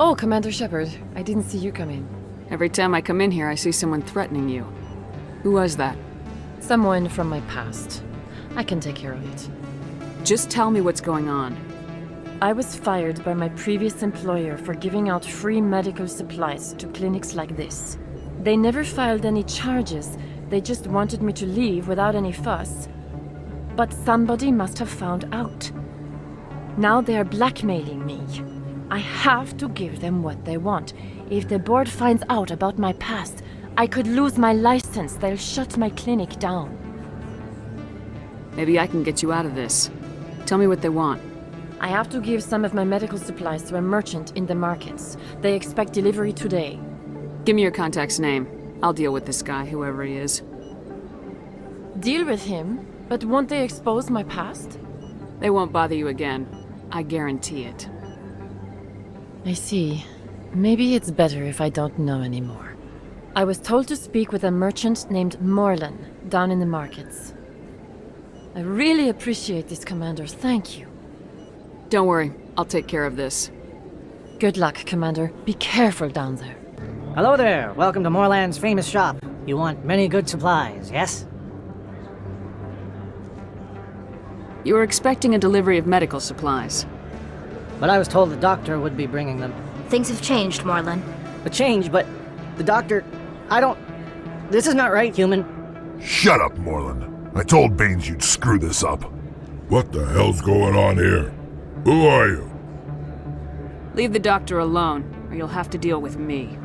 Oh, Commander Shepard. I didn't see you come in. Every time I come in here, I see someone threatening you. Who was that? Someone from my past. I can take care of it. Just tell me what's going on. I was fired by my previous employer for giving out free medical supplies to clinics like this. They never filed any charges. They just wanted me to leave without any fuss. But somebody must have found out. Now they are blackmailing me. I have to give them what they want. If the board finds out about my past, I could lose my license. They'll shut my clinic down. Maybe I can get you out of this. Tell me what they want. I have to give some of my medical supplies to a merchant in the markets. They expect delivery today. Give me your contact's name. I'll deal with this guy, whoever he is. Deal with him? But won't they expose my past? They won't bother you again. I guarantee it. I see. Maybe it's better if I don't know anymore. I was told to speak with a merchant named Morlan down in the markets. I really appreciate this, Commander. Thank you. Don't worry. I'll take care of this. Good luck, Commander. Be careful down there. Hello there. Welcome to Morland's famous shop. You want many good supplies, yes? You were expecting a delivery of medical supplies. But I was told the doctor would be bringing them. Things have changed, Morlan. A change, but the doctor... This is not right, human. Shut up, Morlan. I told Baines you'd screw this up. What the hell's going on here? Who are you? Leave the doctor alone, or you'll have to deal with me.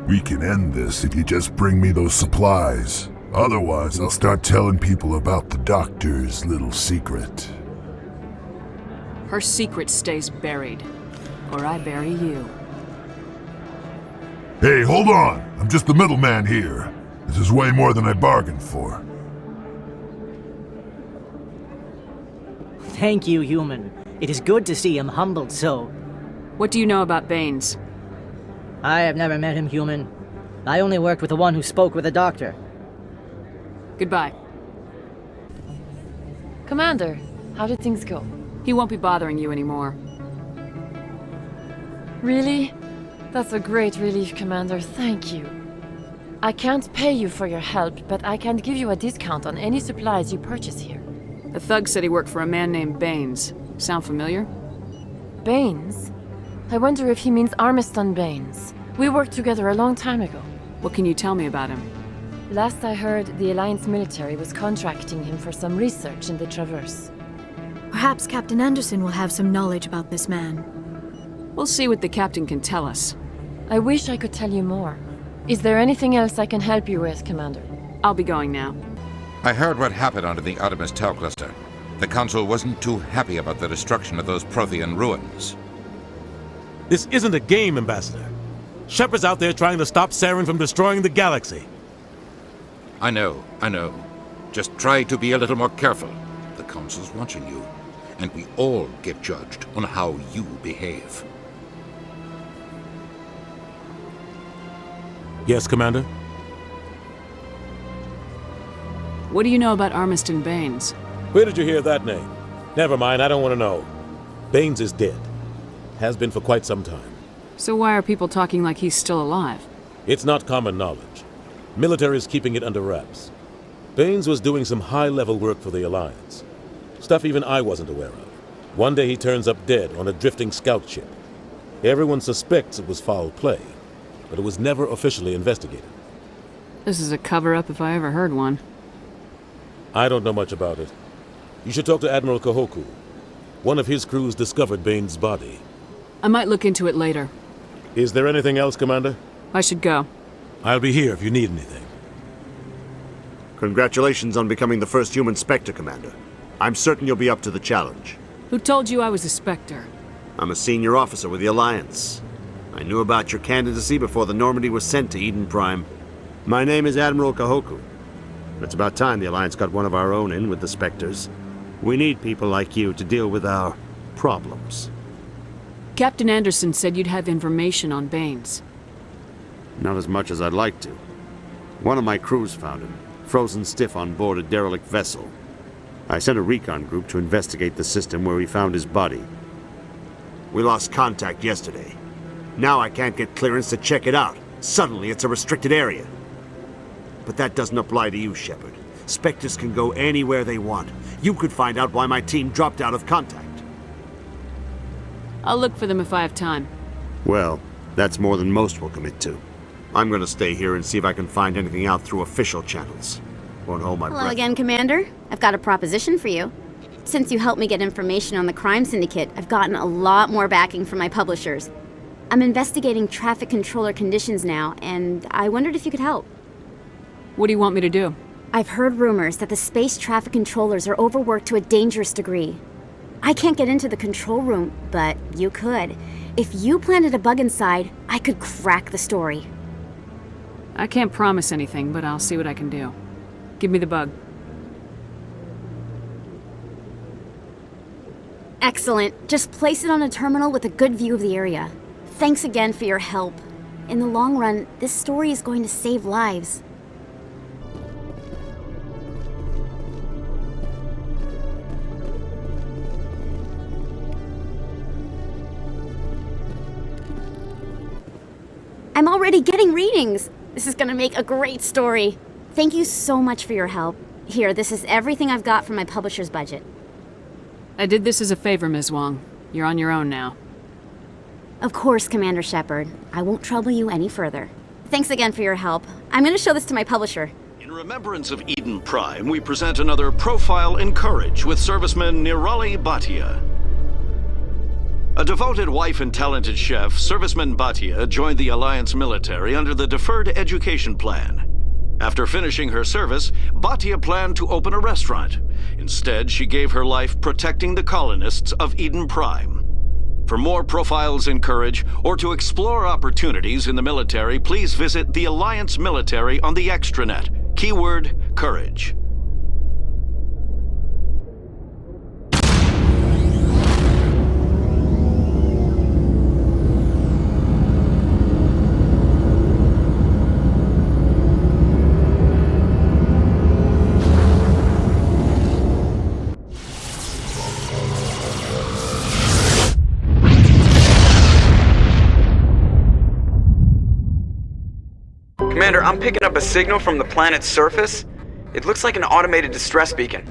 We can end this if you just bring me those supplies. Otherwise, I'll start telling people about the doctor's little secret. Her secret stays buried, or I bury you. Hey, hold on! I'm just the middleman here. This is way more than I bargained for. Thank you, human. It is good to see him humbled so. What do you know about Baines? I have never met him, human. I only worked with the one who spoke with the doctor. Goodbye. Commander, how did things go? He won't be bothering you anymore. Really? That's a great relief, Commander. Thank you. I can't pay you for your help, but I can give you a discount on any supplies you purchase here. The thug said he worked for a man named Baines. Sound familiar? Baines? I wonder if he means Armiston Baines. We worked together a long time ago. What can you tell me about him? Last I heard, the Alliance military was contracting him for some research in the Traverse. Perhaps Captain Anderson will have some knowledge about this man. We'll see what the captain can tell us. I wish I could tell you more. Is there anything else I can help you with, Commander? I'll be going now. I heard what happened under the Artemis Tau cluster. The Council wasn't too happy about the destruction of those Prothean ruins. This isn't a game, Ambassador. Shepard's out there trying to stop Saren from destroying the galaxy. I know. Just try to be a little more careful. The Council's watching you, and we all get judged on how you behave. Yes, Commander? What do you know about Armiston Baines? Where did you hear that name? Never mind, I don't want to know. Baines is dead. Has been for quite some time. So why are people talking like he's still alive? It's not common knowledge. Military is keeping it under wraps. Baines was doing some high-level work for the Alliance. Stuff even I wasn't aware of. One day he turns up dead on a drifting scout ship. Everyone suspects it was foul play, but it was never officially investigated. This is a cover-up if I ever heard one. I don't know much about it. You should talk to Admiral Kahoku. One of his crews discovered Baines' body. I might look into it later. Is there anything else, Commander? I should go. I'll be here if you need anything. Congratulations on becoming the first human Spectre, Commander. I'm certain you'll be up to the challenge. Who told you I was a Spectre? I'm a senior officer with the Alliance. I knew about your candidacy before the Normandy was sent to Eden Prime. My name is Admiral Kahoku. It's about time the Alliance got one of our own in with the Spectres. We need people like you to deal with our problems. Captain Anderson said you'd have information on Baines. Not as much as I'd like to. One of my crews found him, frozen stiff on board a derelict vessel. I sent a recon group to investigate the system where we found his body. We lost contact yesterday. Now I can't get clearance to check it out. Suddenly it's a restricted area. But that doesn't apply to you, Shepard. Spectres can go anywhere they want. You could find out why my team dropped out of contact. I'll look for them if I have time. Well, that's more than most will commit to. I'm gonna stay here and see if I can find anything out through official channels. Won't hold my Hello breath. again, Commander. I've got a proposition for you. Since you helped me get information on the crime syndicate, I've gotten a lot more backing from my publishers. I'm investigating traffic controller conditions now, and I wondered if you could help. What do you want me to do? I've heard rumors that the space traffic controllers are overworked to a dangerous degree. I can't get into the control room, but you could. If you planted a bug inside, I could crack the story. I can't promise anything, but I'll see what I can do. Give me the bug. Excellent. Just place it on a terminal with a good view of the area. Thanks again for your help. In the long run, this story is going to save lives. I'm already getting readings. This is gonna make a great story. Thank you so much for your help. Here, this is everything I've got from my publisher's budget. I did this as a favor, Ms. Wong. You're on your own now. Of course, Commander Shepard. I won't trouble you any further. Thanks again for your help. I'm gonna show this to my publisher. In remembrance of Eden Prime, we present another profile in courage with serviceman Nirali Bhatia. A devoted wife and talented chef, Serviceman Bhatia joined the Alliance military under the Deferred Education Plan. After finishing her service, Bhatia planned to open a restaurant. Instead, she gave her life protecting the colonists of Eden Prime. For more profiles in courage, or to explore opportunities in the military, please visit the Alliance Military on the extranet. Keyword, courage. Commander, I'm picking up a signal from the planet's surface. It looks like an automated distress beacon.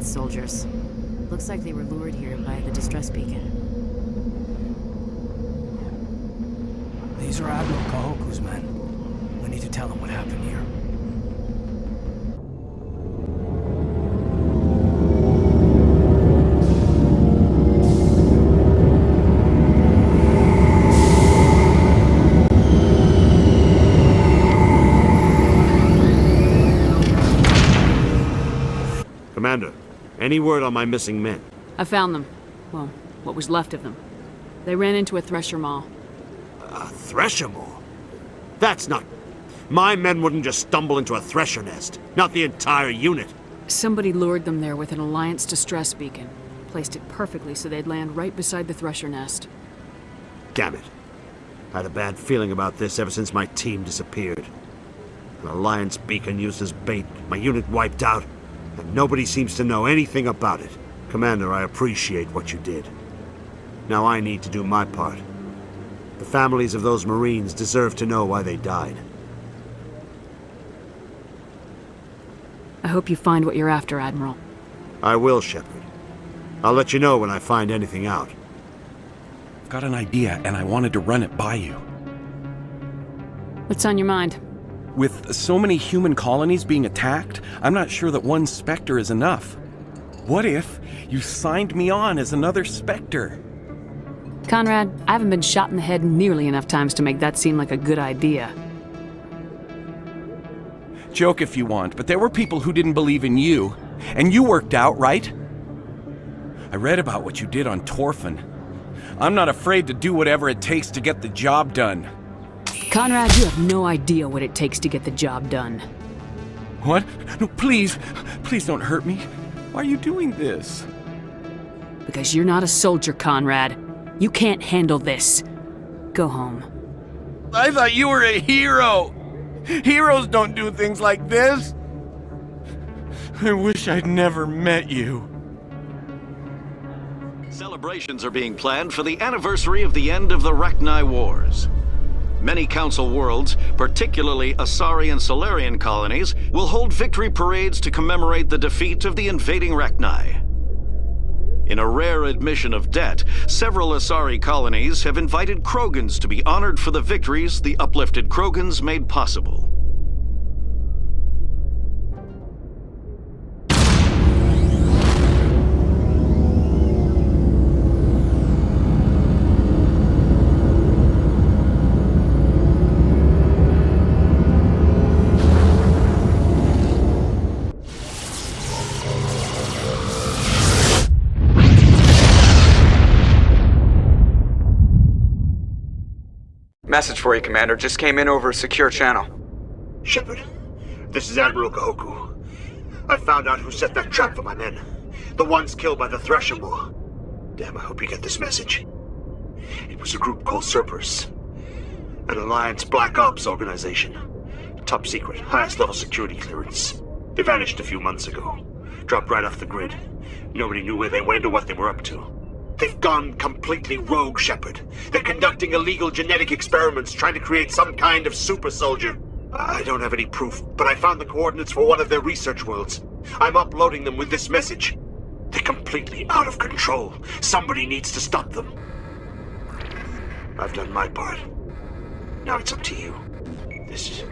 soldiers. Looks like they were lured here by the distress beacon. These are Admiral Kahoku's men. We need to tell him what happened here. Commander, any word on my missing men? I found them. Well, what was left of them. They ran into a thresher maw. A thresher maw? That's not... My men wouldn't just stumble into a thresher nest. Not the entire unit. Somebody lured them there with an Alliance distress beacon. Placed it perfectly so they'd land right beside the thresher nest. Damn it. I had a bad feeling about this ever since my team disappeared. An Alliance beacon used as bait, my unit wiped out, and nobody seems to know anything about it. Commander, I appreciate what you did. Now I need to do my part. The families of those Marines deserve to know why they died. I hope you find what you're after, Admiral. I will, Shepard. I'll let you know when I find anything out. I've got an idea, and I wanted to run it by you. What's on your mind? With so many human colonies being attacked, I'm not sure that one Spectre is enough. What if you signed me on as another Spectre? Conrad, I haven't been shot in the head nearly enough times to make that seem like a good idea. Joke if you want, but there were people who didn't believe in you, and you worked out, right? I read about what you did on Torfin. I'm not afraid to do whatever it takes to get the job done. Conrad, you have no idea what it takes to get the job done. What? No, please don't hurt me. Why are you doing this? Because you're not a soldier, Conrad. You can't handle this. Go home. I thought you were a hero. Heroes don't do things like this. I wish I'd never met you. Celebrations are being planned for the anniversary of the end of the Rachni Wars. Many Council worlds, particularly Asari and Solarian colonies, will hold victory parades to commemorate the defeat of the invading Rachni. In a rare admission of debt, several Asari colonies have invited Krogans to be honored for the victories the uplifted Krogans made possible. Message for you, Commander. Just came in over a secure channel. Shepard, this is Admiral Kahoku. I found out who set that trap for my men. The ones killed by the Thresher Maw. Damn, I hope you get this message. It was a group called Cerberus. An Alliance Black Ops organization. Top secret, highest level security clearance. They vanished a few months ago. Dropped right off the grid. Nobody knew where they went or what they were up to. They've gone completely rogue, Shepard. They're conducting illegal genetic experiments, trying to create some kind of super soldier. I don't have any proof, but I found the coordinates for one of their research worlds. I'm uploading them with this message. They're completely out of control. Somebody needs to stop them. I've done my part. Now it's up to you. This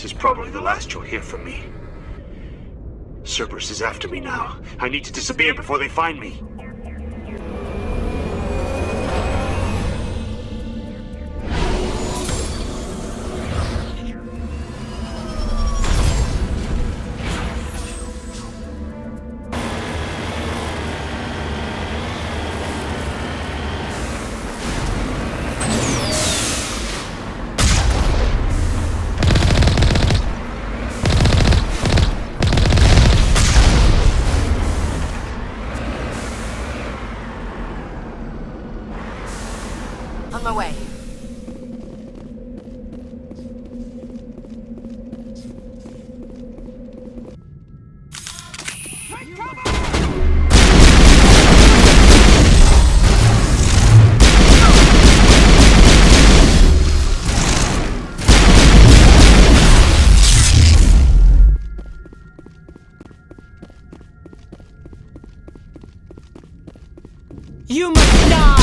is probably the last you'll hear from me. Cerberus is after me now. I need to disappear before they find me. You must die!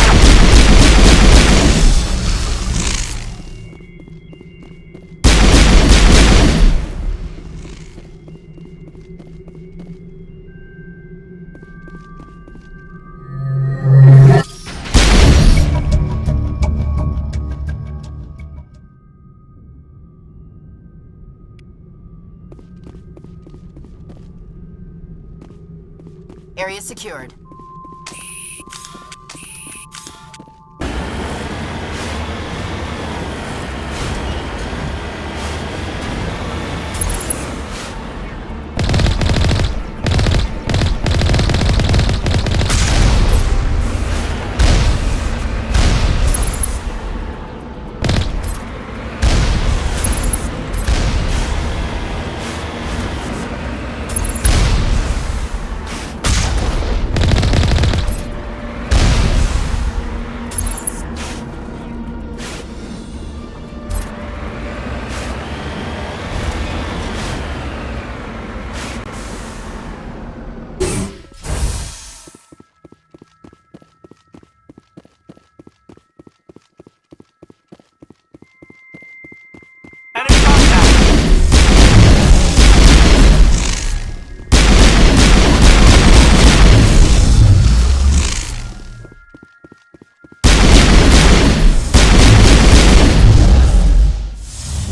Area secured.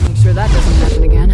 Make sure that doesn't happen again.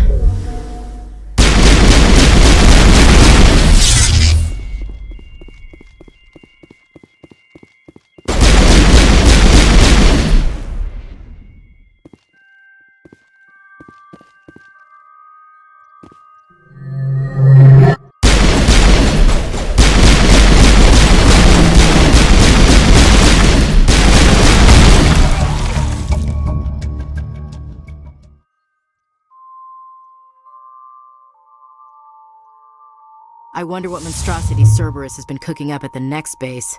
I wonder what monstrosity Cerberus has been cooking up at the next base.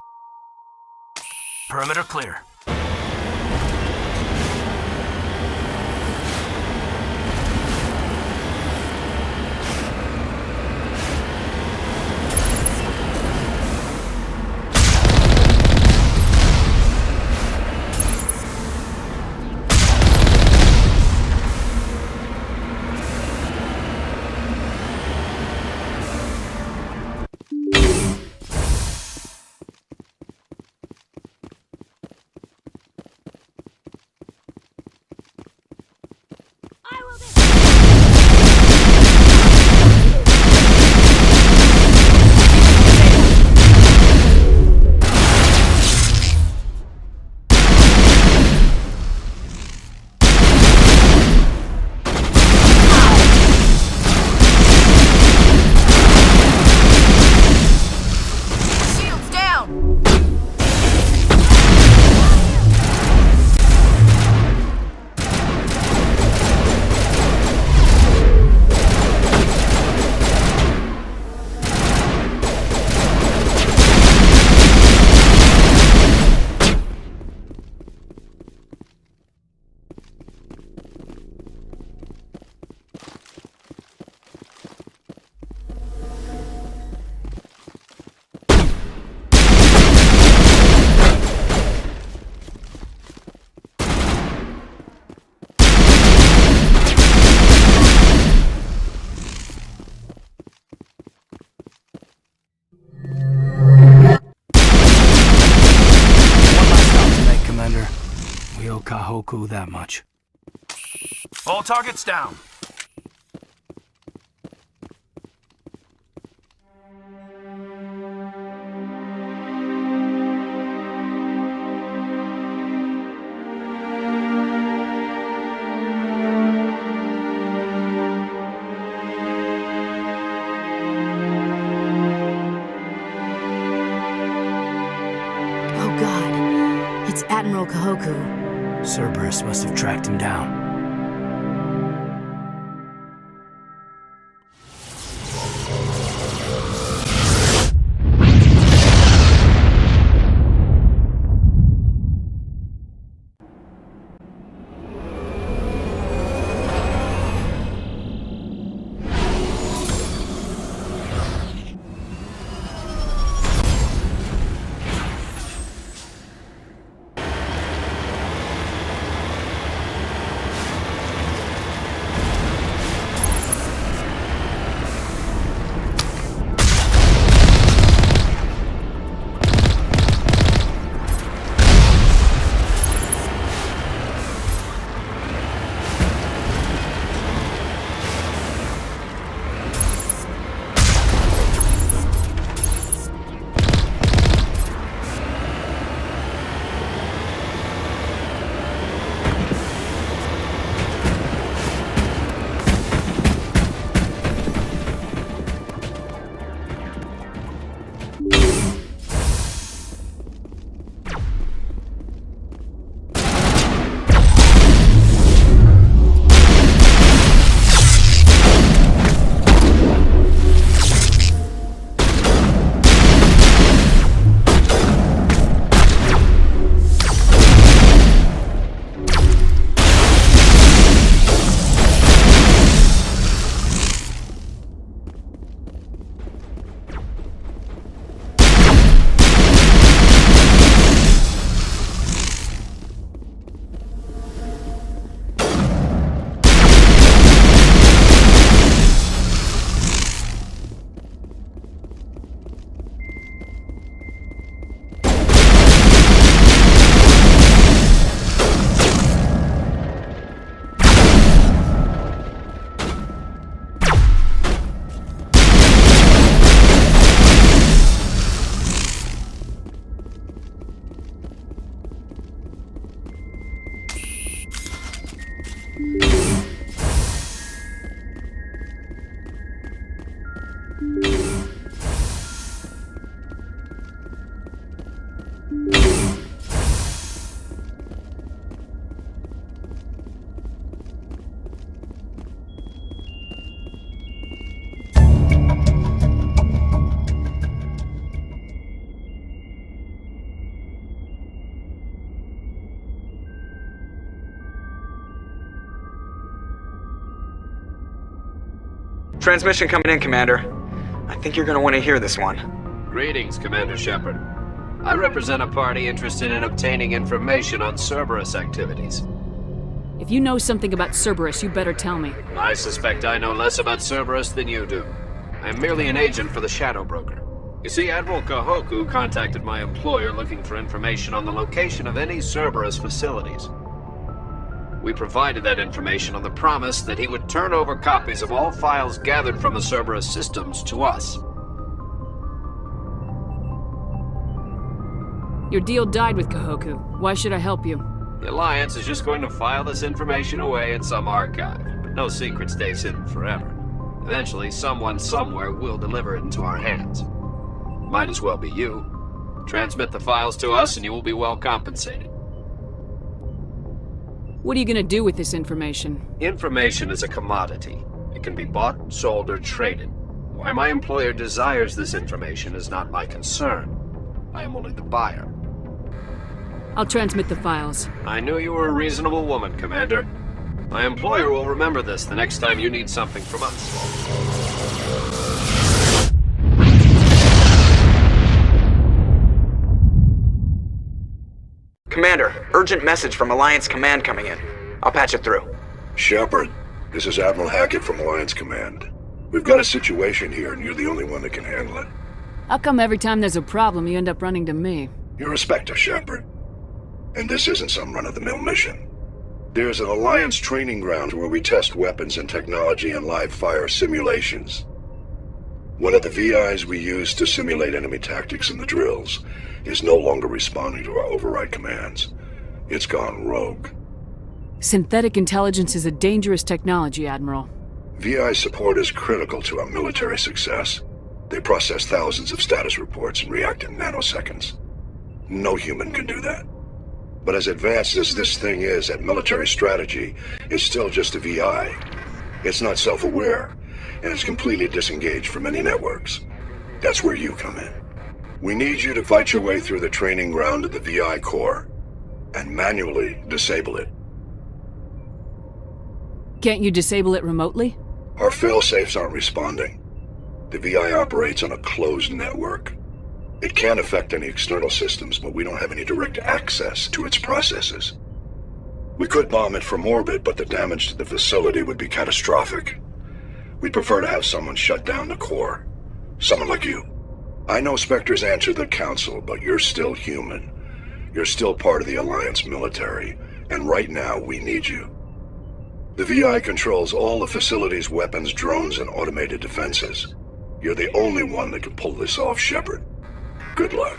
Perimeter clear. We owe Kahoku that much. All targets down. Oh God, it's Admiral Kahoku. Cerberus must have tracked him down. Transmission coming in, Commander. I think you're gonna want to hear this one. Greetings, Commander Shepard. I represent a party interested in obtaining information on Cerberus activities. If you know something about Cerberus, you better tell me. I suspect I know less about Cerberus than you do. I am merely an agent for the Shadow Broker. You see, Admiral Kahoku contacted my employer looking for information on the location of any Cerberus facilities. We provided that information on the promise that he would turn over copies of all files gathered from the Cerberus systems to us. Your deal died with Kahoku. Why should I help you? The Alliance is just going to file this information away in some archive, but no secret stays hidden forever. Eventually, someone somewhere will deliver it into our hands. Might as well be you. Transmit the files to us and you will be well compensated. What are you gonna do with this information? Information is a commodity. It can be bought, sold, or traded. Why my employer desires this information is not my concern. I am only the buyer. I'll transmit the files. I knew you were a reasonable woman, Commander. My employer will remember this the next time you need something from us. Commander, urgent message from Alliance Command coming in. I'll patch it through. Shepard, this is Admiral Hackett from Alliance Command. We've got a situation here and you're the only one that can handle it. How come every time there's a problem, you end up running to me? You're a Spectre, Shepard. And this isn't some run-of-the-mill mission. There's an Alliance training ground where we test weapons and technology in live-fire simulations. One of the VIs we use to simulate enemy tactics in the drills is no longer responding to our override commands. It's gone rogue. Synthetic intelligence is a dangerous technology, Admiral. VI support is critical to our military success. They process thousands of status reports and react in nanoseconds. No human can do that. But as advanced as this thing is at military strategy, it's still just a VI. It's not self-aware, and it's completely disengaged from any networks. That's where you come in. We need you to fight your way through the training ground of the VI core, and manually disable it. Can't you disable it remotely? Our fail-safes aren't responding. The VI operates on a closed network. It can affect any external systems, but we don't have any direct access to its processes. We could bomb it from orbit, but the damage to the facility would be catastrophic. We'd prefer to have someone shut down the core. Someone like you. I know Spectres answer the Council, but you're still human. You're still part of the Alliance military, and right now we need you. The VI controls all the facility's weapons, drones, and automated defenses. You're the only one that can pull this off, Shepard. Good luck.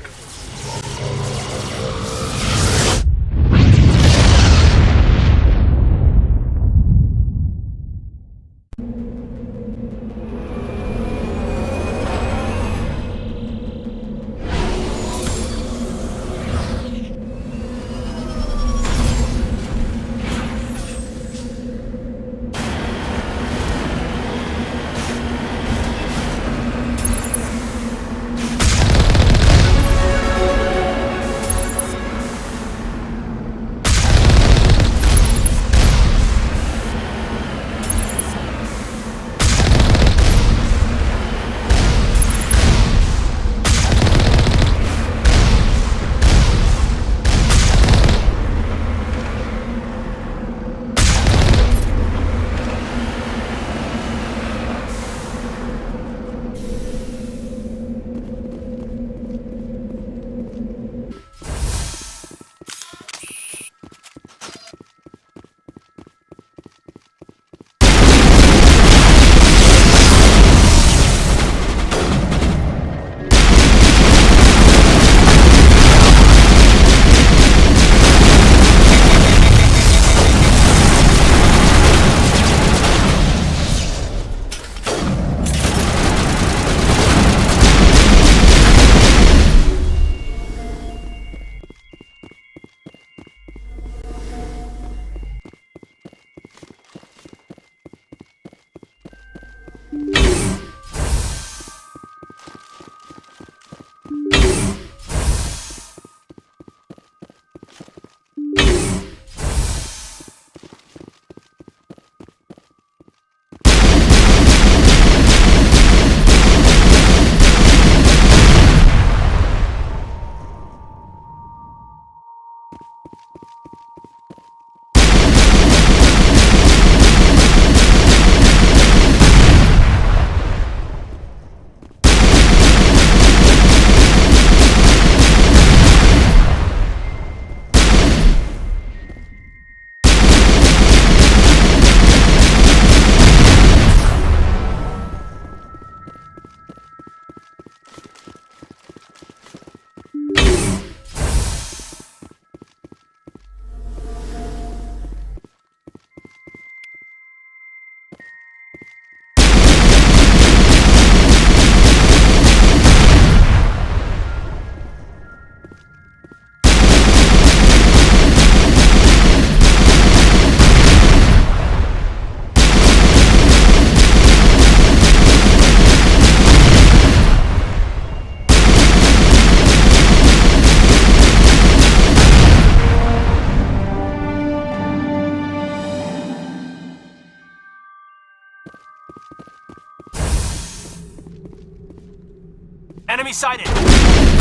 Enemy sighted!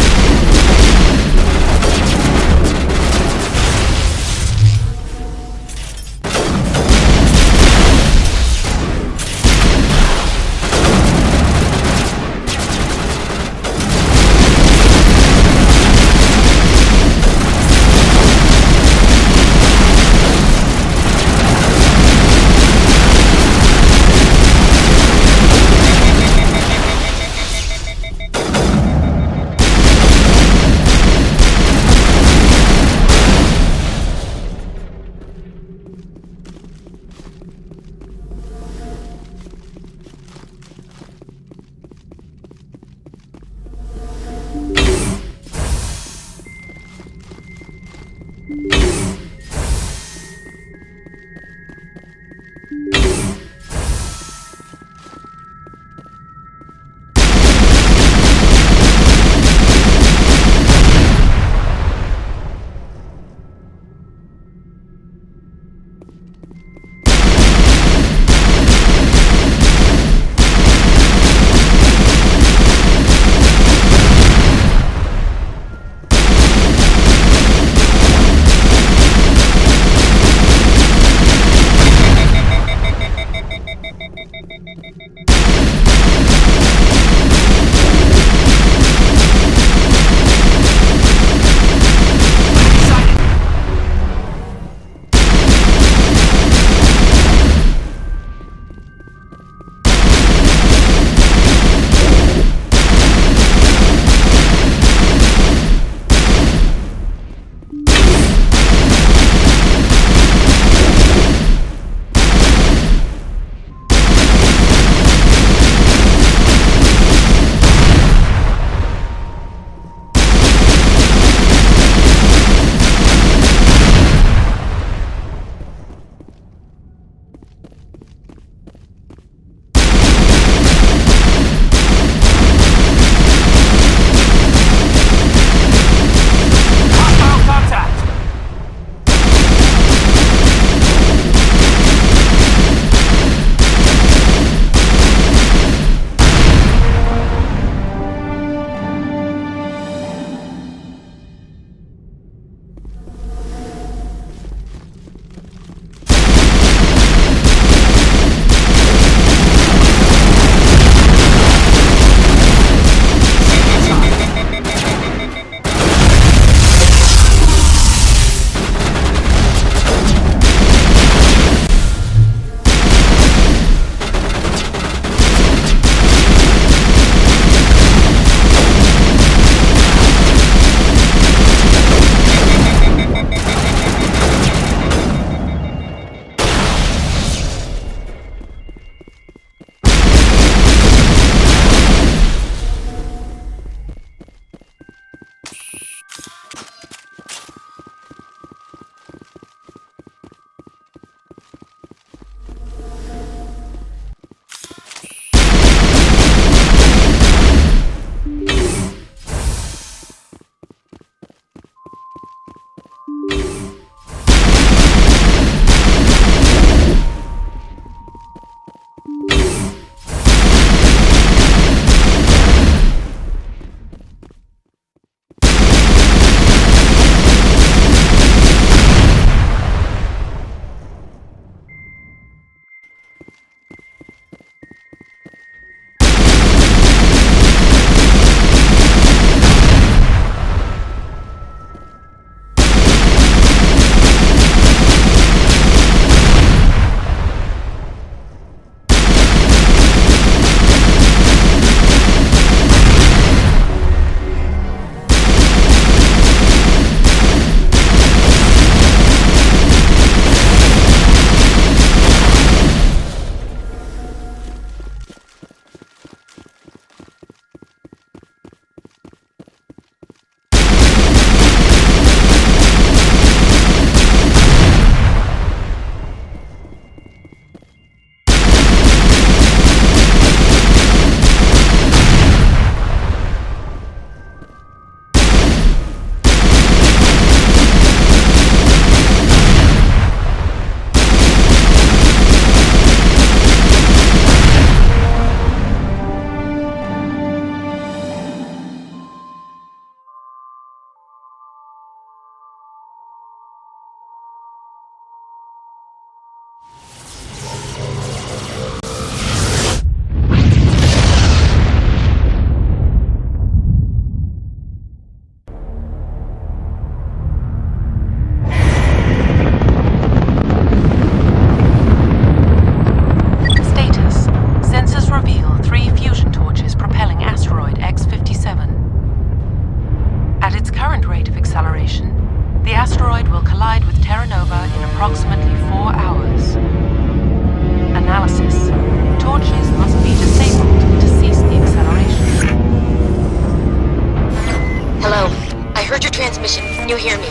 transmission. You hear me?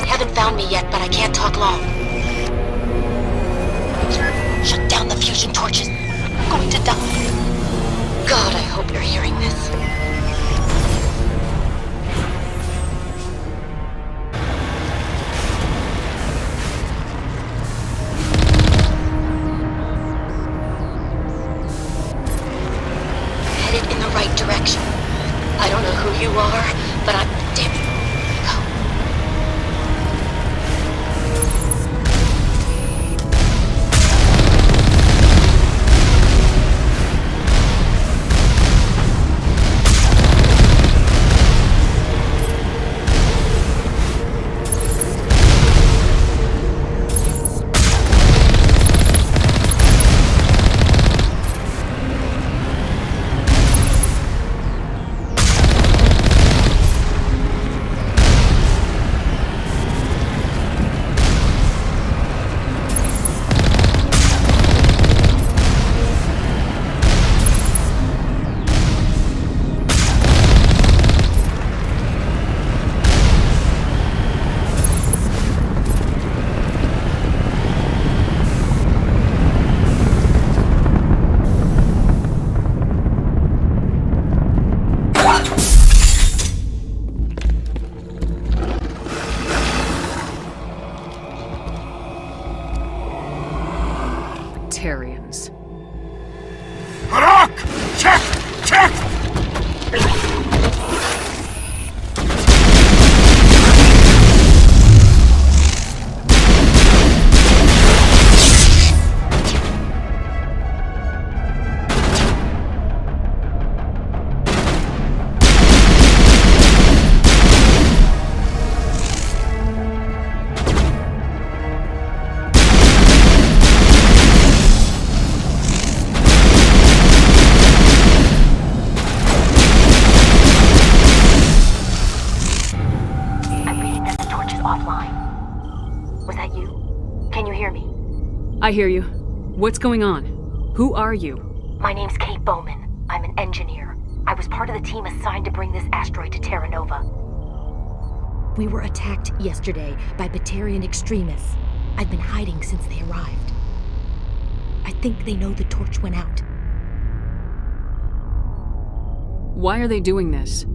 Haven't found me yet, but I can't talk long. Shut down the fusion torches. I'm going to die. God, I hope you're hearing this. Headed in the right direction. I don't know who you are, but I'm... Damn it. Batarians. Harak! Check! Check! I hear you. What's going on? Who are you? My name's Kate Bowman. I'm an engineer. I was part of the team assigned to bring this asteroid to Terra Nova. We were attacked yesterday by Batarian extremists. I've been hiding since they arrived. I think they know the torch went out. Why are they doing this?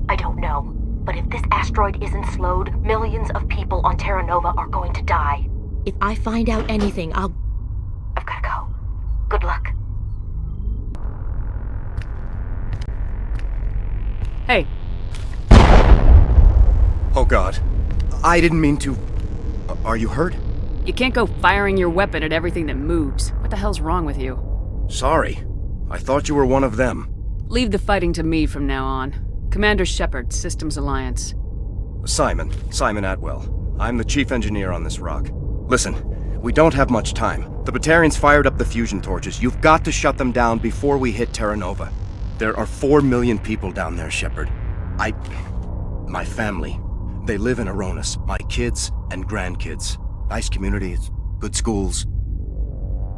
I don't know. But if this asteroid isn't slowed, millions of people on Terra Nova are going to die. If I find out anything, I've gotta go. Good luck. Hey. Oh God. I didn't mean to... Are you hurt? You can't go firing your weapon at everything that moves. What the hell's wrong with you? Sorry. I thought you were one of them. Leave the fighting to me from now on. Commander Shepard, Systems Alliance. Simon Atwell. I'm the chief engineer on this rock. Listen, we don't have much time. The Batarians fired up the fusion torches. You've got to shut them down before we hit Terra Nova. There are 4 million people down there, Shepard. My family, they live in Aronis. My kids and grandkids. Nice communities, good schools.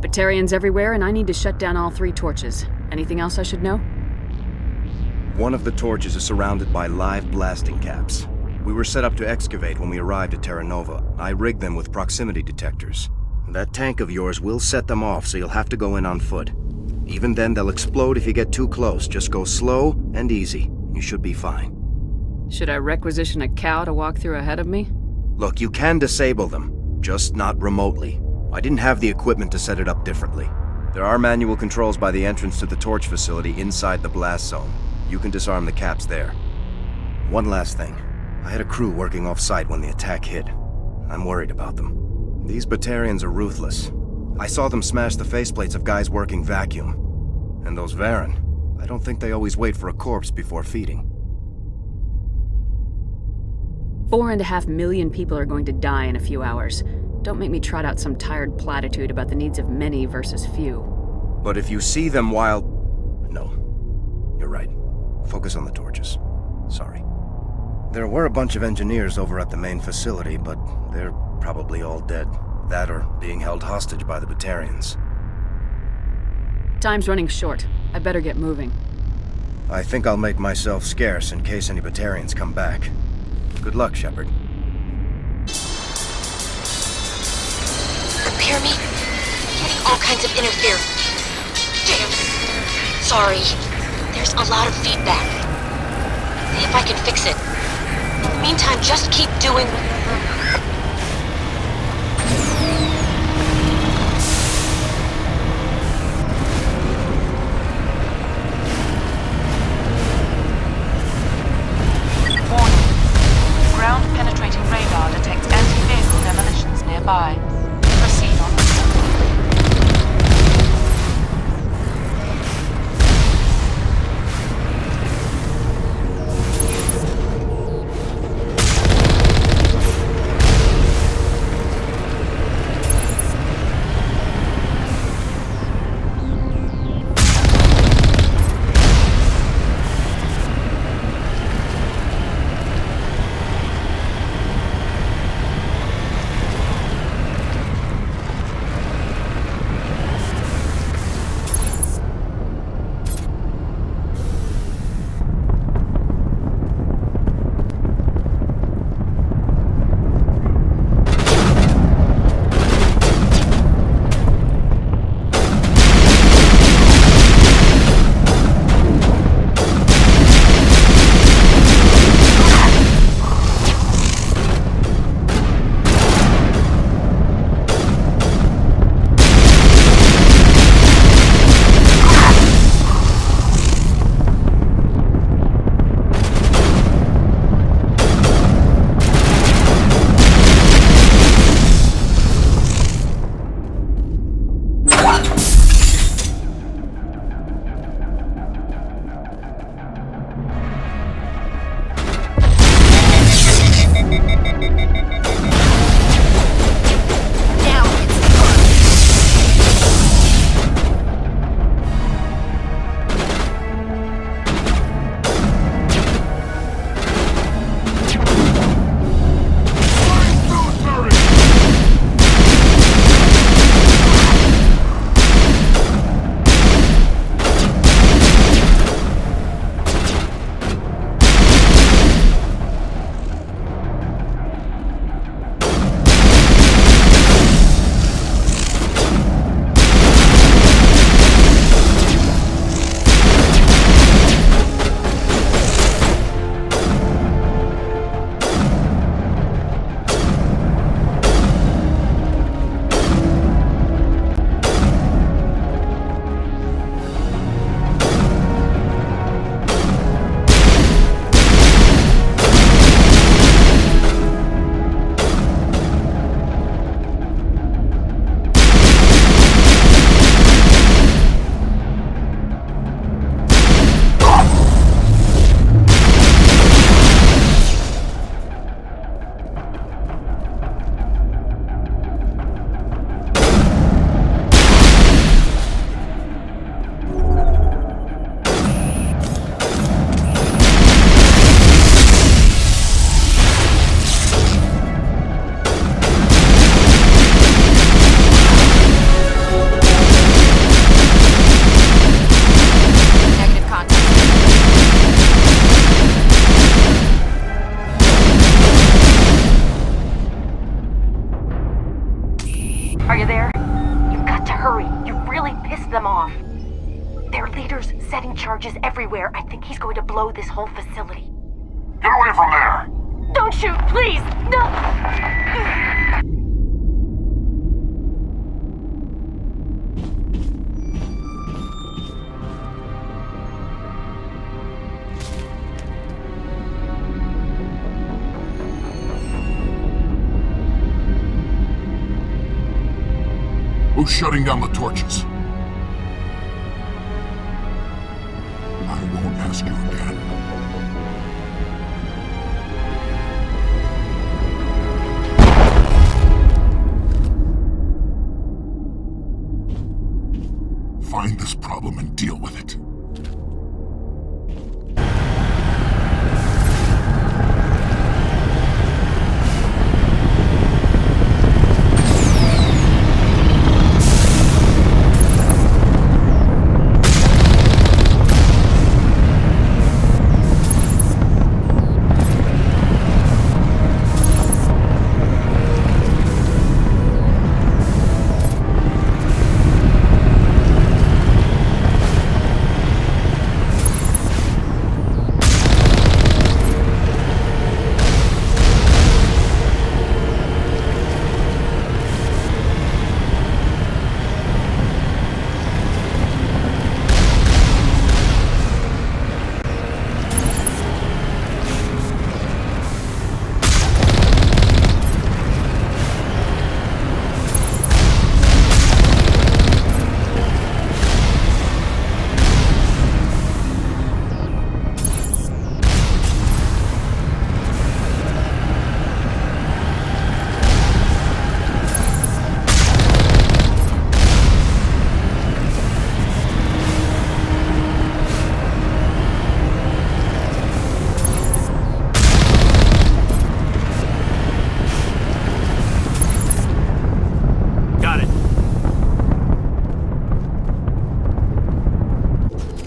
Batarians everywhere, and I need to shut down all 3 torches. Anything else I should know? One of the torches is surrounded by live blasting caps. We were set up to excavate when we arrived at Terra Nova. I rigged them with proximity detectors. That tank of yours will set them off, so you'll have to go in on foot. Even then, they'll explode if you get too close. Just go slow and easy. You should be fine. Should I requisition a cow to walk through ahead of me? Look, you can disable them, just not remotely. I didn't have the equipment to set it up differently. There are manual controls by the entrance to the torch facility inside the blast zone. You can disarm the caps there. One last thing. I had a crew working off-site when the attack hit. I'm worried about them. These Batarians are ruthless. I saw them smash the faceplates of guys working vacuum. And those Varen, I don't think they always wait for a corpse before feeding. 4.5 million people are going to die in a few hours. Don't make me trot out some tired platitude about the needs of many versus few. But if you see them while... No. You're right. Focus on the torches. Sorry. There were a bunch of engineers over at the main facility, but they're probably all dead. That or being held hostage by the Batarians. Time's running short. I better get moving. I think I'll make myself scarce in case any Batarians come back. Good luck, Shepard. Hear me? Getting all kinds of interference. Damn. Sorry. There's a lot of feedback. See if I can fix it. In the meantime, just keep doing... Warning. Ground-penetrating radar detects anti-vehicle demolitions nearby. Proceed on. Are you there? You've got to hurry. You really pissed them off. Their leader's setting charges everywhere. I think he's going to blow this whole facility. Get away from there! Don't shoot, please! No! Who's shutting down the torches? I won't ask you again. Find this problem and deal with it.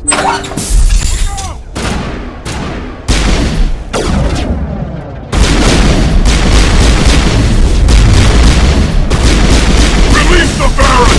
Release the Baron!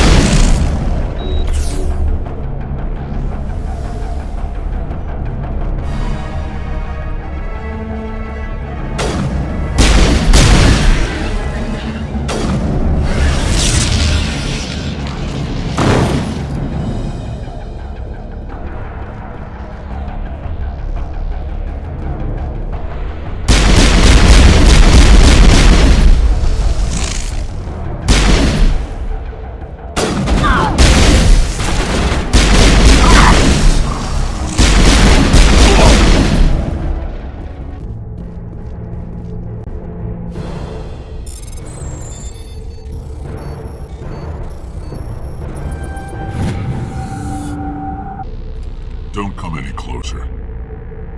Don't come any closer.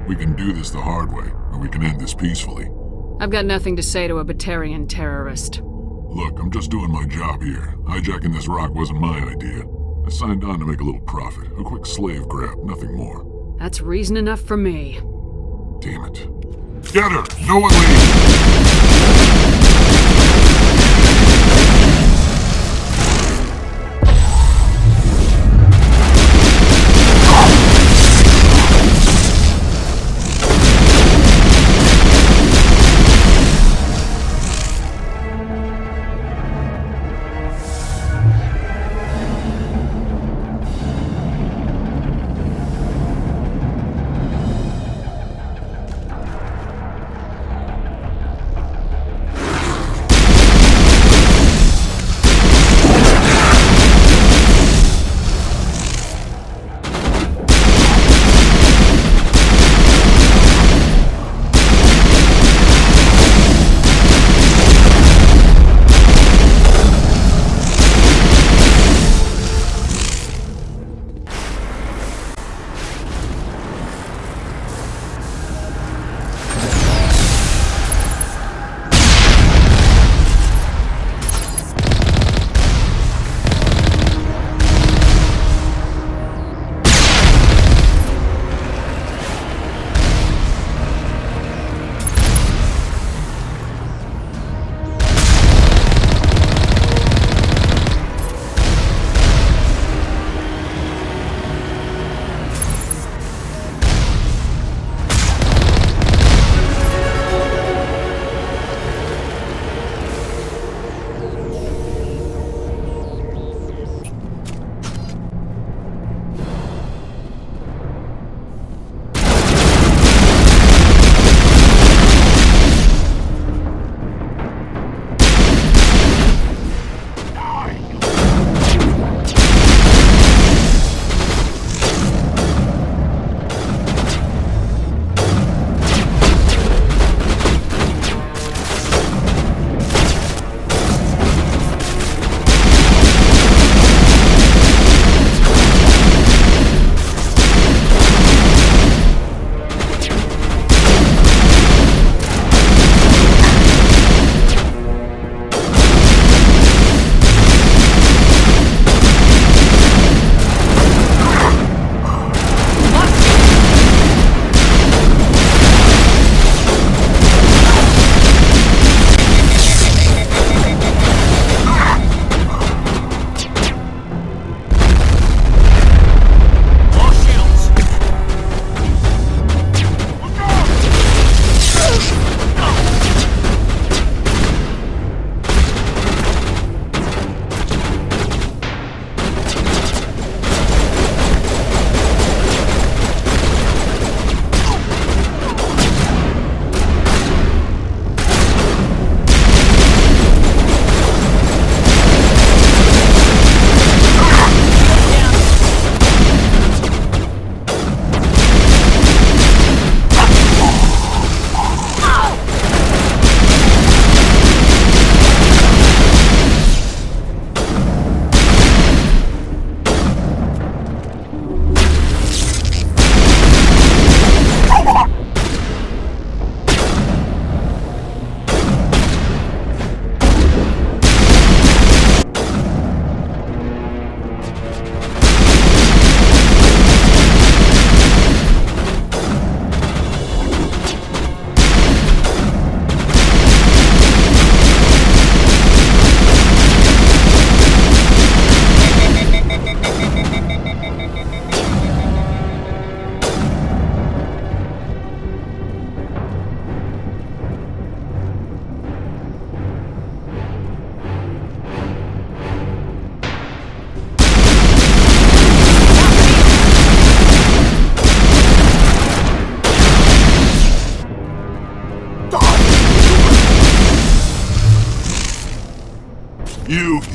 We can do this the hard way, or we can end this peacefully. I've got nothing to say to a Batarian terrorist. Look, I'm just doing my job here. Hijacking this rock wasn't my idea. I signed on to make a little profit. A quick slave grab, nothing more. That's reason enough for me. Damn it. Get her! No one leave!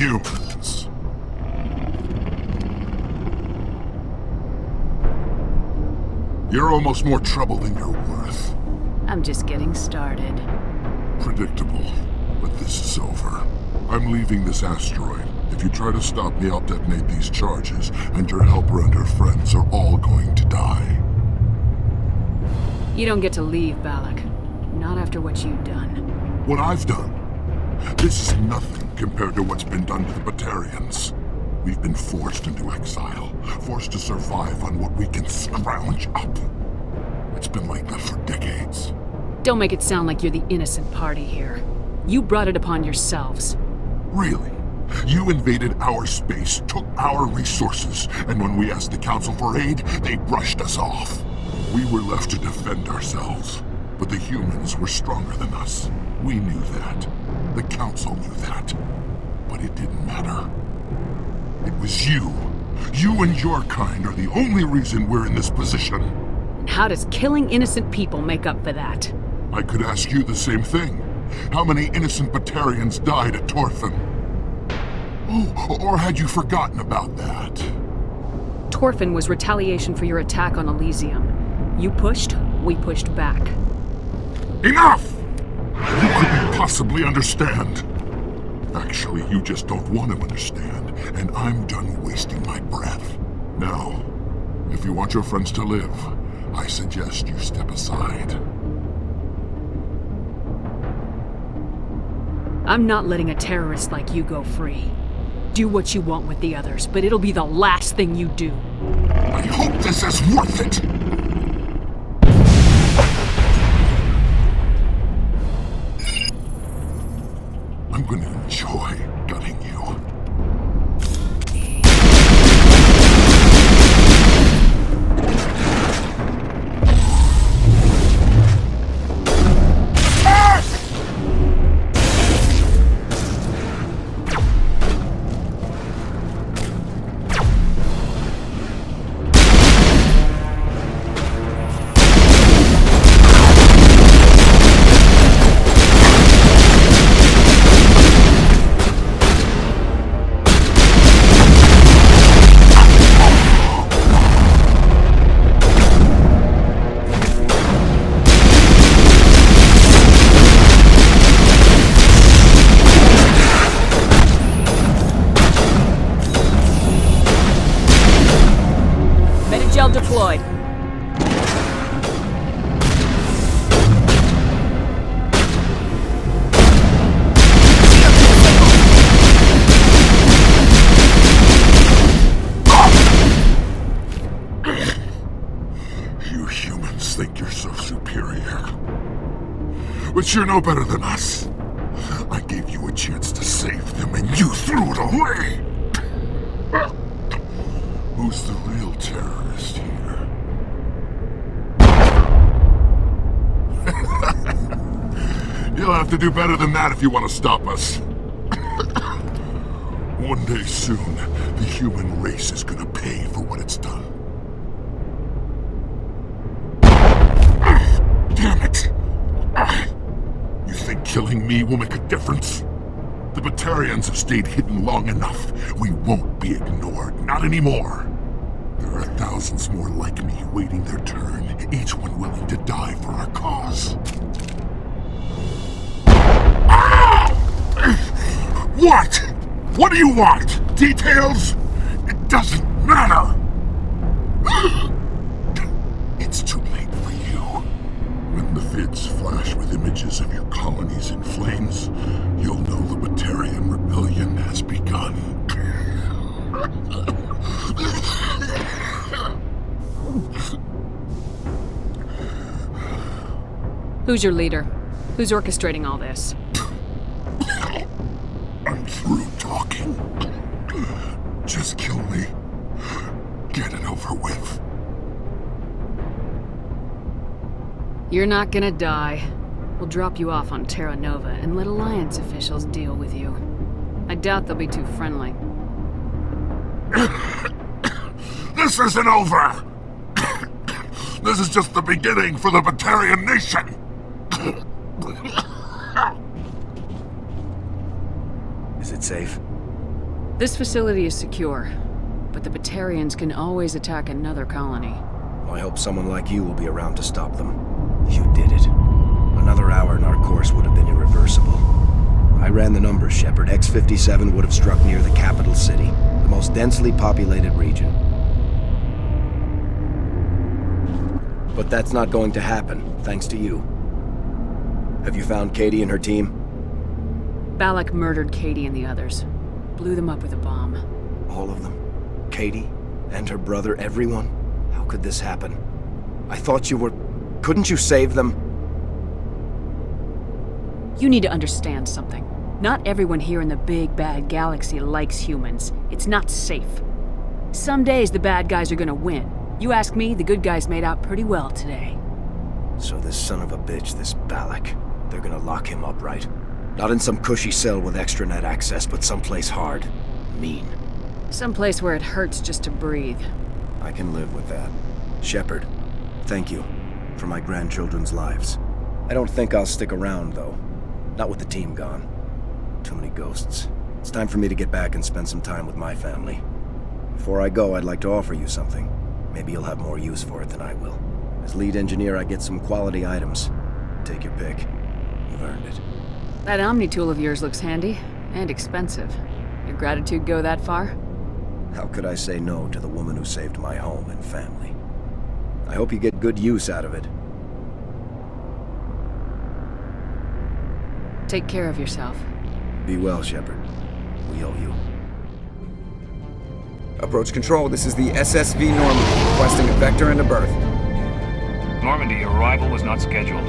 humans. You're almost more trouble than you're worth. I'm just getting started. Predictable, but this is over. I'm leaving this asteroid. If you try to stop me, I'll detonate these charges, and your helper and her friends are all going to die. You don't get to leave, Balak. Not after what you've done. What I've done? This is nothing compared to what's been done to the Batarians. We've been forced into exile, forced to survive on what we can scrounge up. It's been like that for decades. Don't make it sound like you're the innocent party here. You brought it upon yourselves. Really? You invaded our space, took our resources, and when we asked the Council for aid, they brushed us off. We were left to defend ourselves, but the humans were stronger than us. We knew that. The Council knew that. But it didn't matter. It was you. You and your kind are the only reason we're in this position. And how does killing innocent people make up for that? I could ask you the same thing. How many innocent Batarians died at Torfan? Oh, or had you forgotten about that? Torfan was retaliation for your attack on Elysium. You pushed, we pushed back. Enough! You couldn't possibly understand. Actually, you just don't want to understand, and I'm done wasting my breath. Now, if you want your friends to live, I suggest you step aside. I'm not letting a terrorist like you go free. Do what you want with the others, but it'll be the last thing you do. I hope this is worth it! I'm gonna enjoy gutting you. Gel deployed. You humans think you're so superior. But you're no better than us. I gave you a chance to save them and you threw it away! Who's the real terrorist here? You'll have to do better than that if you want to stop us. One day soon, the human race is gonna pay for what it's done. Damn it! You think killing me will make a difference? The Batarians have stayed hidden long enough. We won't be ignored, not anymore. There are thousands more like me waiting their turn, each one willing to die for our cause. What? What do you want? Details? It doesn't matter! It's too late for you. When the vids flash with images of your colonies in flames, you'll know the Batarian rebellion has begun. Who's your leader? Who's orchestrating all this? I'm through talking. Just kill me. Get it over with. You're not gonna die. We'll drop you off on Terra Nova and let Alliance officials deal with you. I doubt they'll be too friendly. This isn't over! This is just the beginning for the Batarian nation! Is it safe? This facility is secure, but the Batarians can always attack another colony. I hope someone like you will be around to stop them. You did it. Another hour and our course would have been irreversible. I ran the numbers, Shepard. X-57 would have struck near the capital city, the most densely populated region. But that's not going to happen, thanks to you. Have you found Katie and her team? Balak murdered Katie and the others. Blew them up with a bomb. All of them? Katie? And her brother, everyone? How could this happen? I thought you were... Couldn't you save them? You need to understand something. Not everyone here in the big bad galaxy likes humans. It's not safe. Some days the bad guys are gonna win. You ask me, the good guys made out pretty well today. So this son of a bitch, this Balak, they're gonna lock him up, right? Not in some cushy cell with extranet access, but someplace hard. Mean. Someplace where it hurts just to breathe. I can live with that. Shepard, thank you for my grandchildren's lives. I don't think I'll stick around, though. Not with the team gone. Too many ghosts. It's time for me to get back and spend some time with my family. Before I go, I'd like to offer you something. Maybe you'll have more use for it than I will. As lead engineer, I get some quality items. Take your pick. You've earned it. That Omni tool of yours looks handy and expensive. Your gratitude go that far? How could I say no to the woman who saved my home and family? I hope you get good use out of it. Take care of yourself. Be well, Shepard. We owe you. Approach control, this is the SSV Normandy, requesting a vector and a berth. Normandy, your arrival was not scheduled.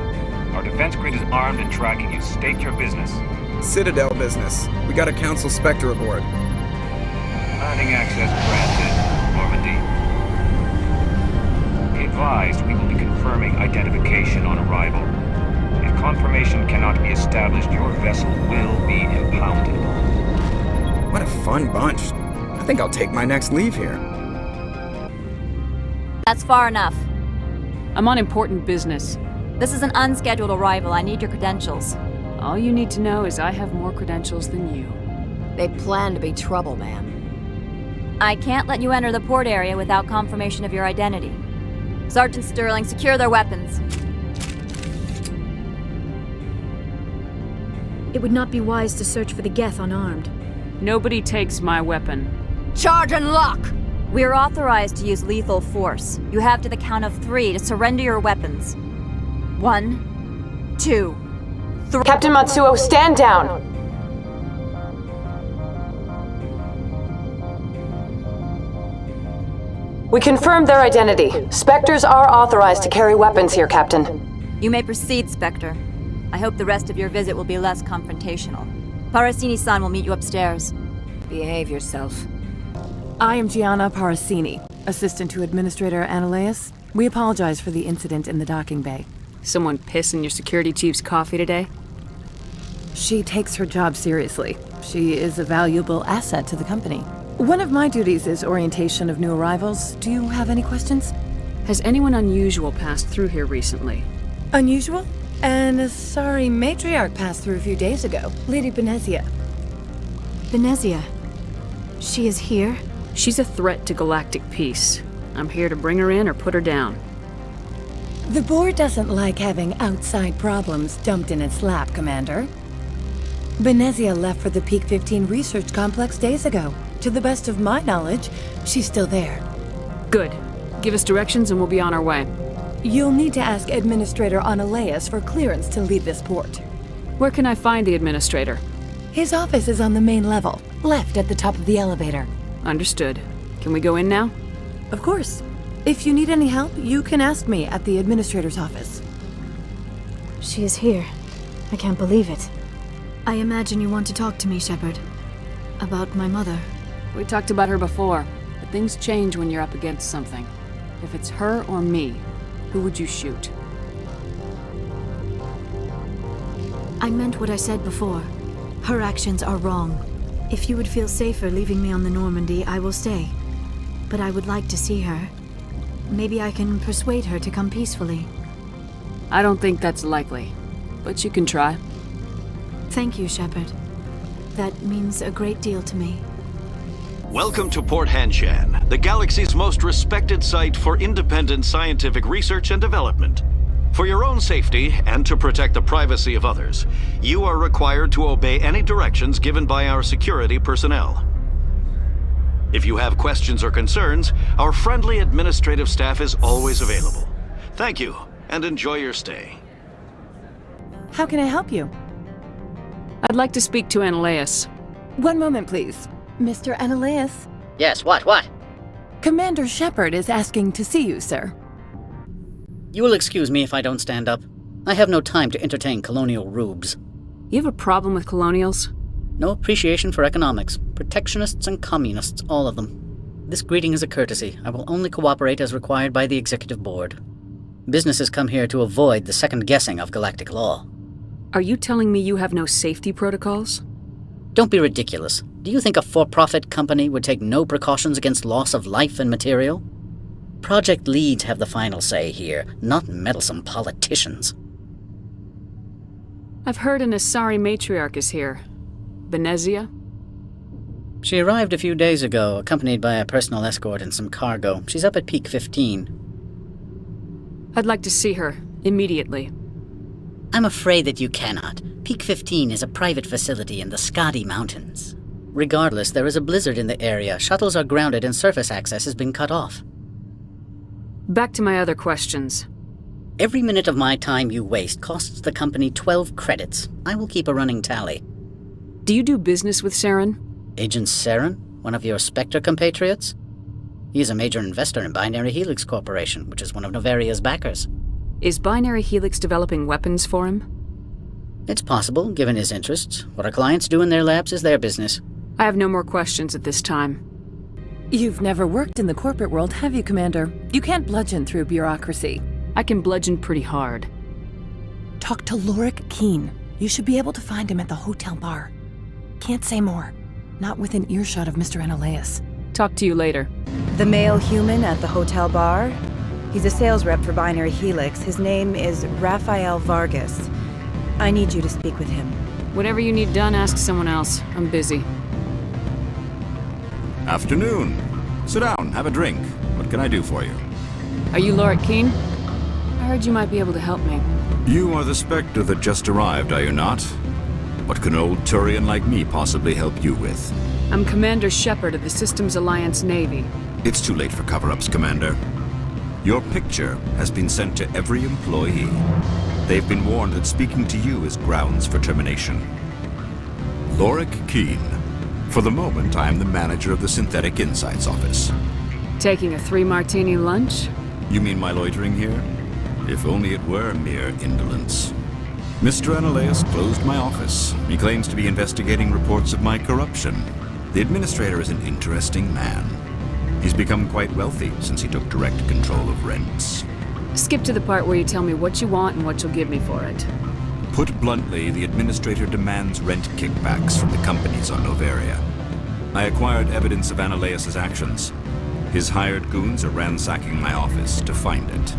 Our defense grid is armed and tracking you. State your business. Citadel business. We got a Council Spectre aboard. Landing access granted, Normandy. Be advised, we will be confirming identification on arrival. If confirmation cannot be established, your vessel will be impounded. What a fun bunch. I think I'll take my next leave here. That's far enough. I'm on important business. This is an unscheduled arrival. I need your credentials. All you need to know is I have more credentials than you. They plan to be trouble, ma'am. I can't let you enter the port area without confirmation of your identity. Sergeant Sterling, secure their weapons. It would not be wise to search for the Geth unarmed. Nobody takes my weapon. Charge and lock! We are authorized to use lethal force. You have to the count of 3 to surrender your weapons. 1, 2, 3. Captain Matsuo, stand down! We confirmed their identity. Spectres are authorized to carry weapons here, Captain. You may proceed, Spectre. I hope the rest of your visit will be less confrontational. Parasini-san will meet you upstairs. Behave yourself. I am Gianna Parasini, assistant to Administrator Ananias. We apologize for the incident in the docking bay. Someone piss in your security chief's coffee today? She takes her job seriously. She is a valuable asset to the company. One of my duties is orientation of new arrivals. Do you have any questions? Has anyone unusual passed through here recently? Unusual? An Asari matriarch passed through a few days ago. Lady Benezia. Benezia? She is here? She's a threat to galactic peace. I'm here to bring her in or put her down. The board doesn't like having outside problems dumped in its lap, Commander. Benezia left for the Peak 15 research complex days ago. To the best of my knowledge, she's still there. Good. Give us directions and we'll be on our way. You'll need to ask Administrator Ananias for clearance to leave this port. Where can I find the Administrator? His office is on the main level, left at the top of the elevator. Understood. Can we go in now? Of course. If you need any help, you can ask me at the Administrator's office. She is here. I can't believe it. I imagine you want to talk to me, Shepard. About my mother. We talked about her before, but things change when you're up against something. If it's her or me, who would you shoot? I meant what I said before. Her actions are wrong. If you would feel safer leaving me on the Normandy, I will stay. But I would like to see her. Maybe I can persuade her to come peacefully. I don't think that's likely, but you can try. Thank you, Shepard. That means a great deal to me. Welcome to Port Hanshan, the galaxy's most respected site for independent scientific research and development. For your own safety and to protect the privacy of others, you are required to obey any directions given by our security personnel. If you have questions or concerns, our friendly administrative staff is always available. Thank you, and enjoy your stay. How can I help you? I'd like to speak to Analeas. One moment, please. Mr. Analeas? Yes, what? Commander Shepard is asking to see you, sir. You will excuse me if I don't stand up. I have no time to entertain colonial rubes. You have a problem with colonials? No appreciation for economics. Protectionists and communists, all of them. This greeting is a courtesy. I will only cooperate as required by the Executive Board. Businesses come here to avoid the second guessing of galactic law. Are you telling me you have no safety protocols? Don't be ridiculous. Do you think a for-profit company would take no precautions against loss of life and material? Project leads have the final say here, not meddlesome politicians. I've heard an Asari matriarch is here. Venezia? She arrived a few days ago, accompanied by a personal escort and some cargo. She's up at Peak 15. I'd like to see her, immediately. I'm afraid that you cannot. Peak 15 is a private facility in the Skadi Mountains. Regardless, there is a blizzard in the area, shuttles are grounded, and surface access has been cut off. Back to my other questions. Every minute of my time you waste costs the company 12 credits. I will keep a running tally. Do you do business with Saren? Agent Saren? One of your Spectre compatriots? He is a major investor in Binary Helix Corporation, which is one of Novaria's backers. Is Binary Helix developing weapons for him? It's possible, given his interests. What our clients do in their labs is their business. I have no more questions at this time. You've never worked in the corporate world, have you, Commander? You can't bludgeon through bureaucracy. I can bludgeon pretty hard. Talk to Lorik Keen. You should be able to find him at the hotel bar. Can't say more. Not within earshot of Mr. Analeas. Talk to you later. The male human at the hotel bar? He's a sales rep for Binary Helix. His name is Rafael Vargas. I need you to speak with him. Whatever you need done, ask someone else. I'm busy. Afternoon. Sit down, have a drink. What can I do for you? Are you Lorik Keen? I heard you might be able to help me. You are the Spectre that just arrived, are you not? What can an old Turian like me possibly help you with? I'm Commander Shepard of the Systems Alliance Navy. It's too late for cover-ups, Commander. Your picture has been sent to every employee. They've been warned that speaking to you is grounds for termination. Lorik Keen. For the moment, I am the manager of the Synthetic Insights Office. Taking a 3-martini lunch? You mean my loitering here? If only it were mere indolence. Mr. Analeas closed my office. He claims to be investigating reports of my corruption. The administrator is an interesting man. He's become quite wealthy since he took direct control of rents. Skip to the part where you tell me what you want and what you'll give me for it. Put bluntly, the administrator demands rent kickbacks from the companies on Novaria. I acquired evidence of Analeas' actions. His hired goons are ransacking my office to find it.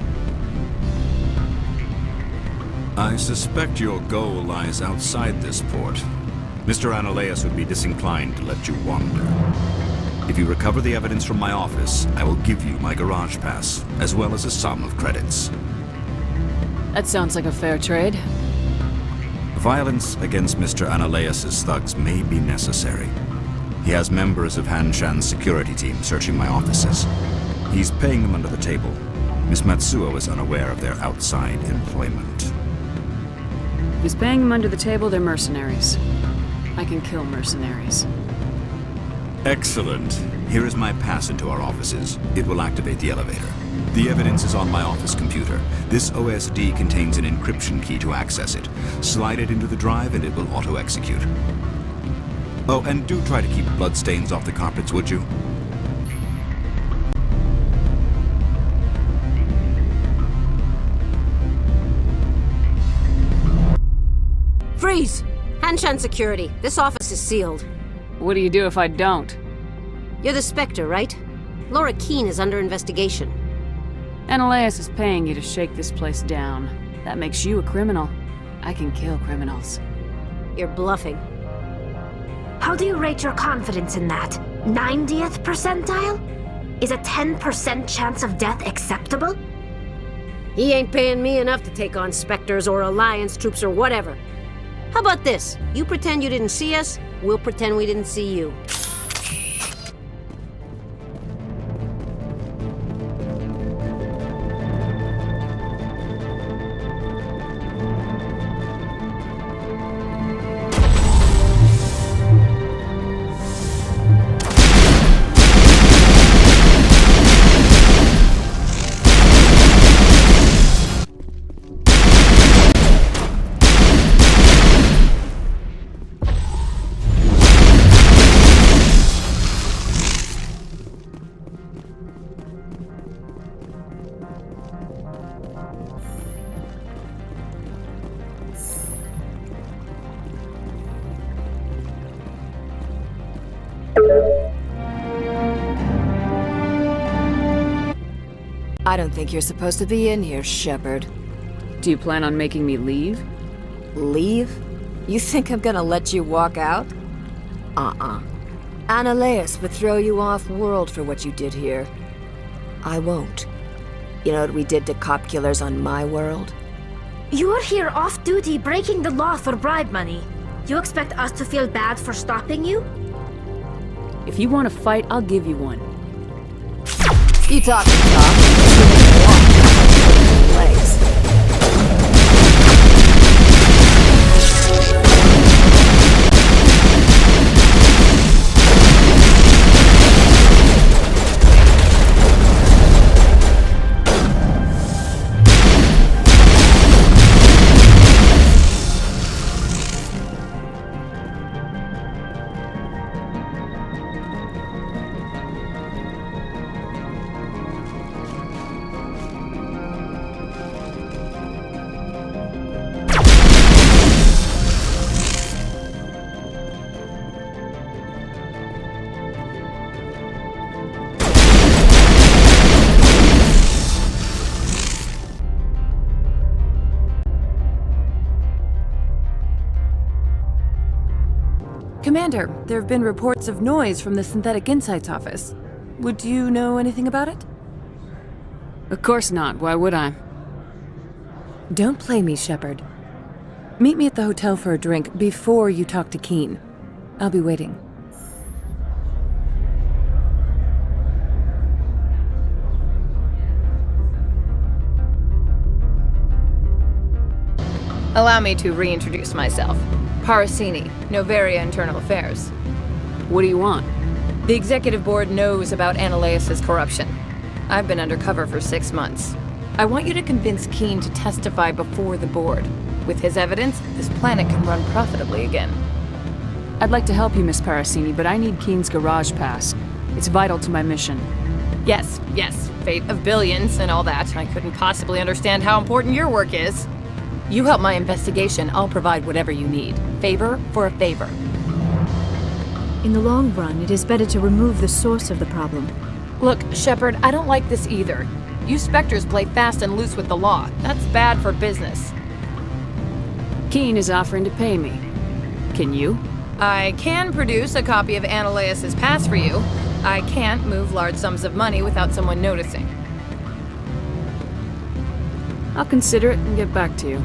I suspect your goal lies outside this port. Mr. Analeas would be disinclined to let you wander. If you recover the evidence from my office, I will give you my garage pass, as well as a sum of credits. That sounds like a fair trade. Violence against Mr. Analeas' thugs may be necessary. He has members of Hanshan's security team searching my offices. He's paying them under the table. Miss Matsuo is unaware of their outside employment. If he's paying them under the table, they're mercenaries. I can kill mercenaries. Excellent. Here is my pass into our offices. It will activate the elevator. The evidence is on my office computer. This OSD contains an encryption key to access it. Slide it into the drive and it will auto-execute. Oh, and do try to keep bloodstains off the carpets, would you? Freeze! Hanshan Security. This office is sealed. What do you do if I don't? You're the Spectre, right? Lorik Keen is under investigation. Analeas is paying you to shake this place down. That makes you a criminal. I can kill criminals. You're bluffing. How do you rate your confidence in that? 90th percentile? Is a 10% chance of death acceptable? He ain't paying me enough to take on Spectres or Alliance troops or whatever. How about this? You pretend you didn't see us, we'll pretend we didn't see you. I don't think you're supposed to be in here, Shepard. Do you plan on making me leave? Leave? You think I'm gonna let you walk out? Annaleus would throw you off-world for what you did here. I won't. You know what we did to cop killers on my world? You're here off-duty breaking the law for bribe money. You expect us to feel bad for stopping you? If you want to fight, I'll give you one. You talk the talk, legs. Commander, there have been reports of noise from the Synthetic Insights office. Would you know anything about it? Of course not. Why would I? Don't play me, Shepard. Meet me at the hotel for a drink before you talk to Keen. I'll be waiting. Allow me to reintroduce myself. Parasini, Novaria Internal Affairs. What do you want? The Executive Board knows about Annaleus' corruption. I've been undercover for 6 months. I want you to convince Keen to testify before the Board. With his evidence, this planet can run profitably again. I'd like to help you, Miss Parasini, but I need Keen's garage pass. It's vital to my mission. Yes, fate of billions and all that. I couldn't possibly understand how important your work is. You help my investigation, I'll provide whatever you need. Favor for a favor. In the long run, it is better to remove the source of the problem. Look, Shepard, I don't like this either. You Spectres play fast and loose with the law. That's bad for business. Keen is offering to pay me. Can you? I can produce a copy of Annaleus' pass for you. I can't move large sums of money without someone noticing. I'll consider it and get back to you.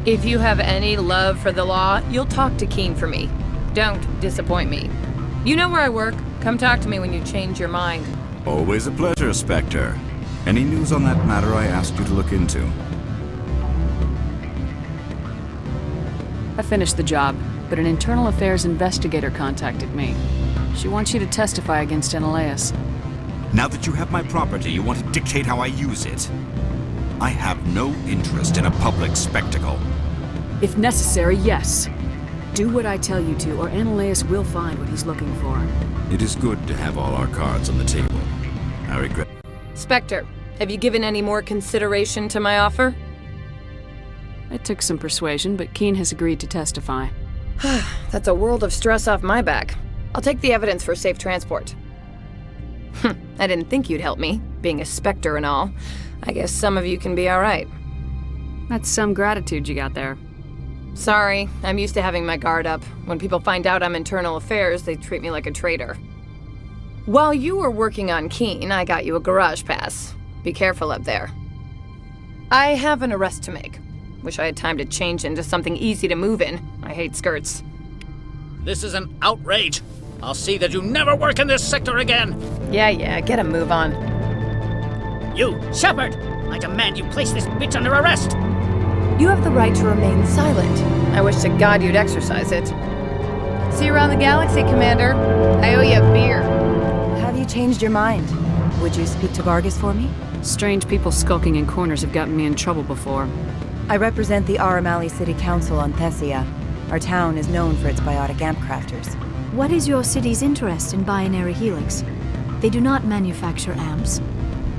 If you have any love for the law, you'll talk to Keen for me. Don't disappoint me. You know where I work. Come talk to me when you change your mind. Always a pleasure, Spectre. Any news on that matter I asked you to look into? I finished the job, but an internal affairs investigator contacted me. She wants you to testify against Annaleus. Now that you have my property, you want to dictate how I use it. I have no interest in a public spectacle. If necessary, yes. Do what I tell you to, or Annaleus will find what he's looking for. It is good to have all our cards on the table. I regret... Spectre, have you given any more consideration to my offer? It took some persuasion, but Keen has agreed to testify. That's a world of stress off my back. I'll take the evidence for safe transport. I didn't think you'd help me, being a Spectre and all. I guess some of you can be alright. That's some gratitude you got there. Sorry, I'm used to having my guard up. When people find out I'm internal affairs, they treat me like a traitor. While you were working on Keen, I got you a garage pass. Be careful up there. I have an arrest to make. Wish I had time to change into something easy to move in. I hate skirts. This is an outrage. I'll see that you never work in this sector again. Yeah, get a move on. You, Shepard! I demand you place this bitch under arrest! You have the right to remain silent. I wish to God you'd exercise it. See you around the galaxy, Commander. I owe you a beer. Have you changed your mind? Would you speak to Vargas for me? Strange people skulking in corners have gotten me in trouble before. I represent the Aramali City Council on Thessia. Our town is known for its biotic amp crafters. What is your city's interest in Binary Helix? They do not manufacture amps.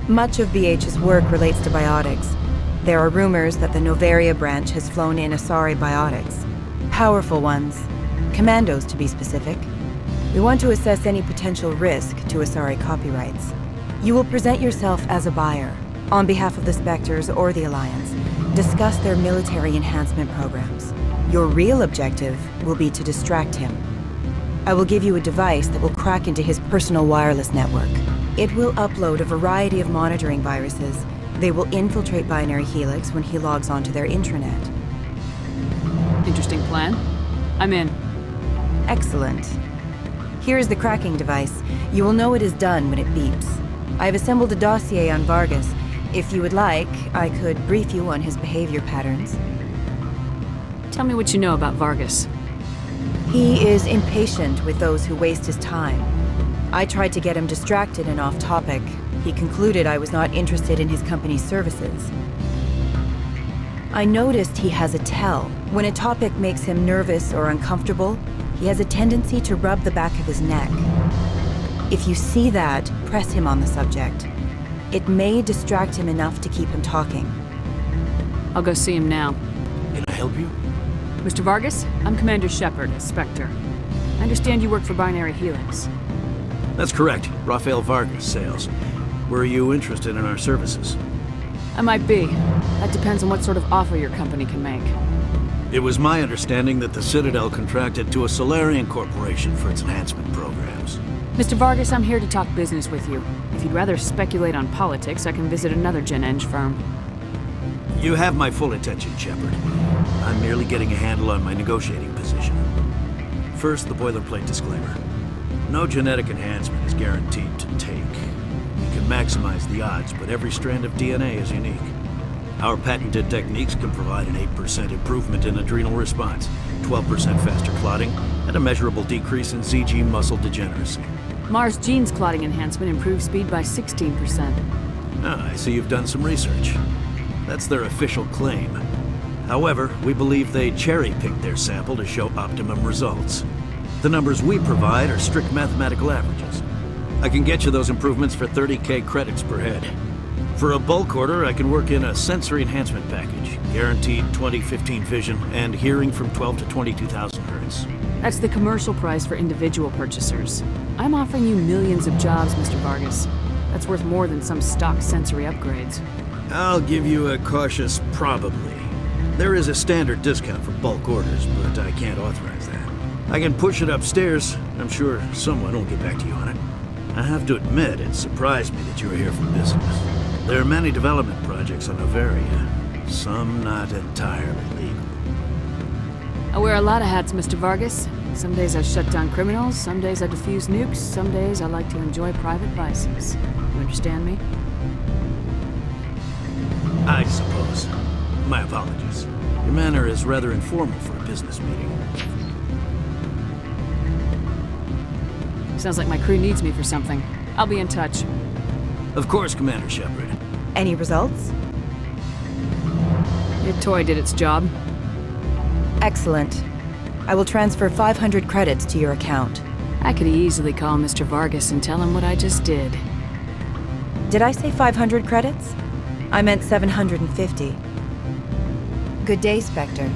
Much of BH's work relates to biotics. There are rumors that the Novaria branch has flown in Asari biotics. Powerful ones. Commandos, to be specific. We want to assess any potential risk to Asari copyrights. You will present yourself as a buyer, on behalf of the Spectres or the Alliance. Discuss their military enhancement programs. Your real objective will be to distract him. I will give you a device that will crack into his personal wireless network. It will upload a variety of monitoring viruses. They will infiltrate Binary Helix when he logs onto their intranet. Interesting plan. I'm in. Excellent. Here is the cracking device. You will know it is done when it beeps. I have assembled a dossier on Vargas. If you would like, I could brief you on his behavior patterns. Tell me what you know about Vargas. He is impatient with those who waste his time. I tried to get him distracted and off topic. He concluded I was not interested in his company's services. I noticed he has a tell. When a topic makes him nervous or uncomfortable, he has a tendency to rub the back of his neck. If you see that, press him on the subject. It may distract him enough to keep him talking. I'll go see him now. Can I help you? Mr. Vargas, I'm Commander Shepard, Spectre. I understand you work for Binary Helix. That's correct. Rafael Vargas, sales. Were you interested in our services? I might be. That depends on what sort of offer your company can make. It was my understanding that the Citadel contracted to a Solarian corporation for its enhancement programs. Mr. Vargas, I'm here to talk business with you. If you'd rather speculate on politics, I can visit another Gen Eng firm. You have my full attention, Shepard. I'm merely getting a handle on my negotiating position. First, the boilerplate disclaimer. No genetic enhancement is guaranteed to take. You can maximize the odds, but every strand of DNA is unique. Our patented techniques can provide an 8% improvement in adrenal response, 12% faster clotting, and a measurable decrease in ZG muscle degeneracy. Mars Gene's clotting enhancement improves speed by 16%. I see you've done some research. That's their official claim. However, we believe they cherry-picked their sample to show optimum results. The numbers we provide are strict mathematical averages. I can get you those improvements for 30K credits per head. For a bulk order, I can work in a sensory enhancement package, guaranteed 20/15 vision, and hearing from 12 to 22,000 hertz. That's the commercial price for individual purchasers. I'm offering you millions of jobs, Mr. Vargas. That's worth more than some stock sensory upgrades. I'll give you a cautious probably. There is a standard discount for bulk orders, but I can't authorize that. I can push it upstairs. I'm sure someone will get back to you on it. I have to admit, it surprised me that you were here for business. There are many development projects on Novaria, some not entirely legal. I wear a lot of hats, Mr. Vargas. Some days I shut down criminals, some days I defuse nukes, some days I like to enjoy private vices. You understand me? I suppose. My apologies. Your manner is rather informal for a business meeting. Sounds like my crew needs me for something. I'll be in touch. Of course, Commander Shepard. Any results? Your toy did its job. Excellent. I will transfer 500 credits to your account. I could easily call Mr. Vargas and tell him what I just did. Did I say 500 credits? I meant 750. Good day, Spectre.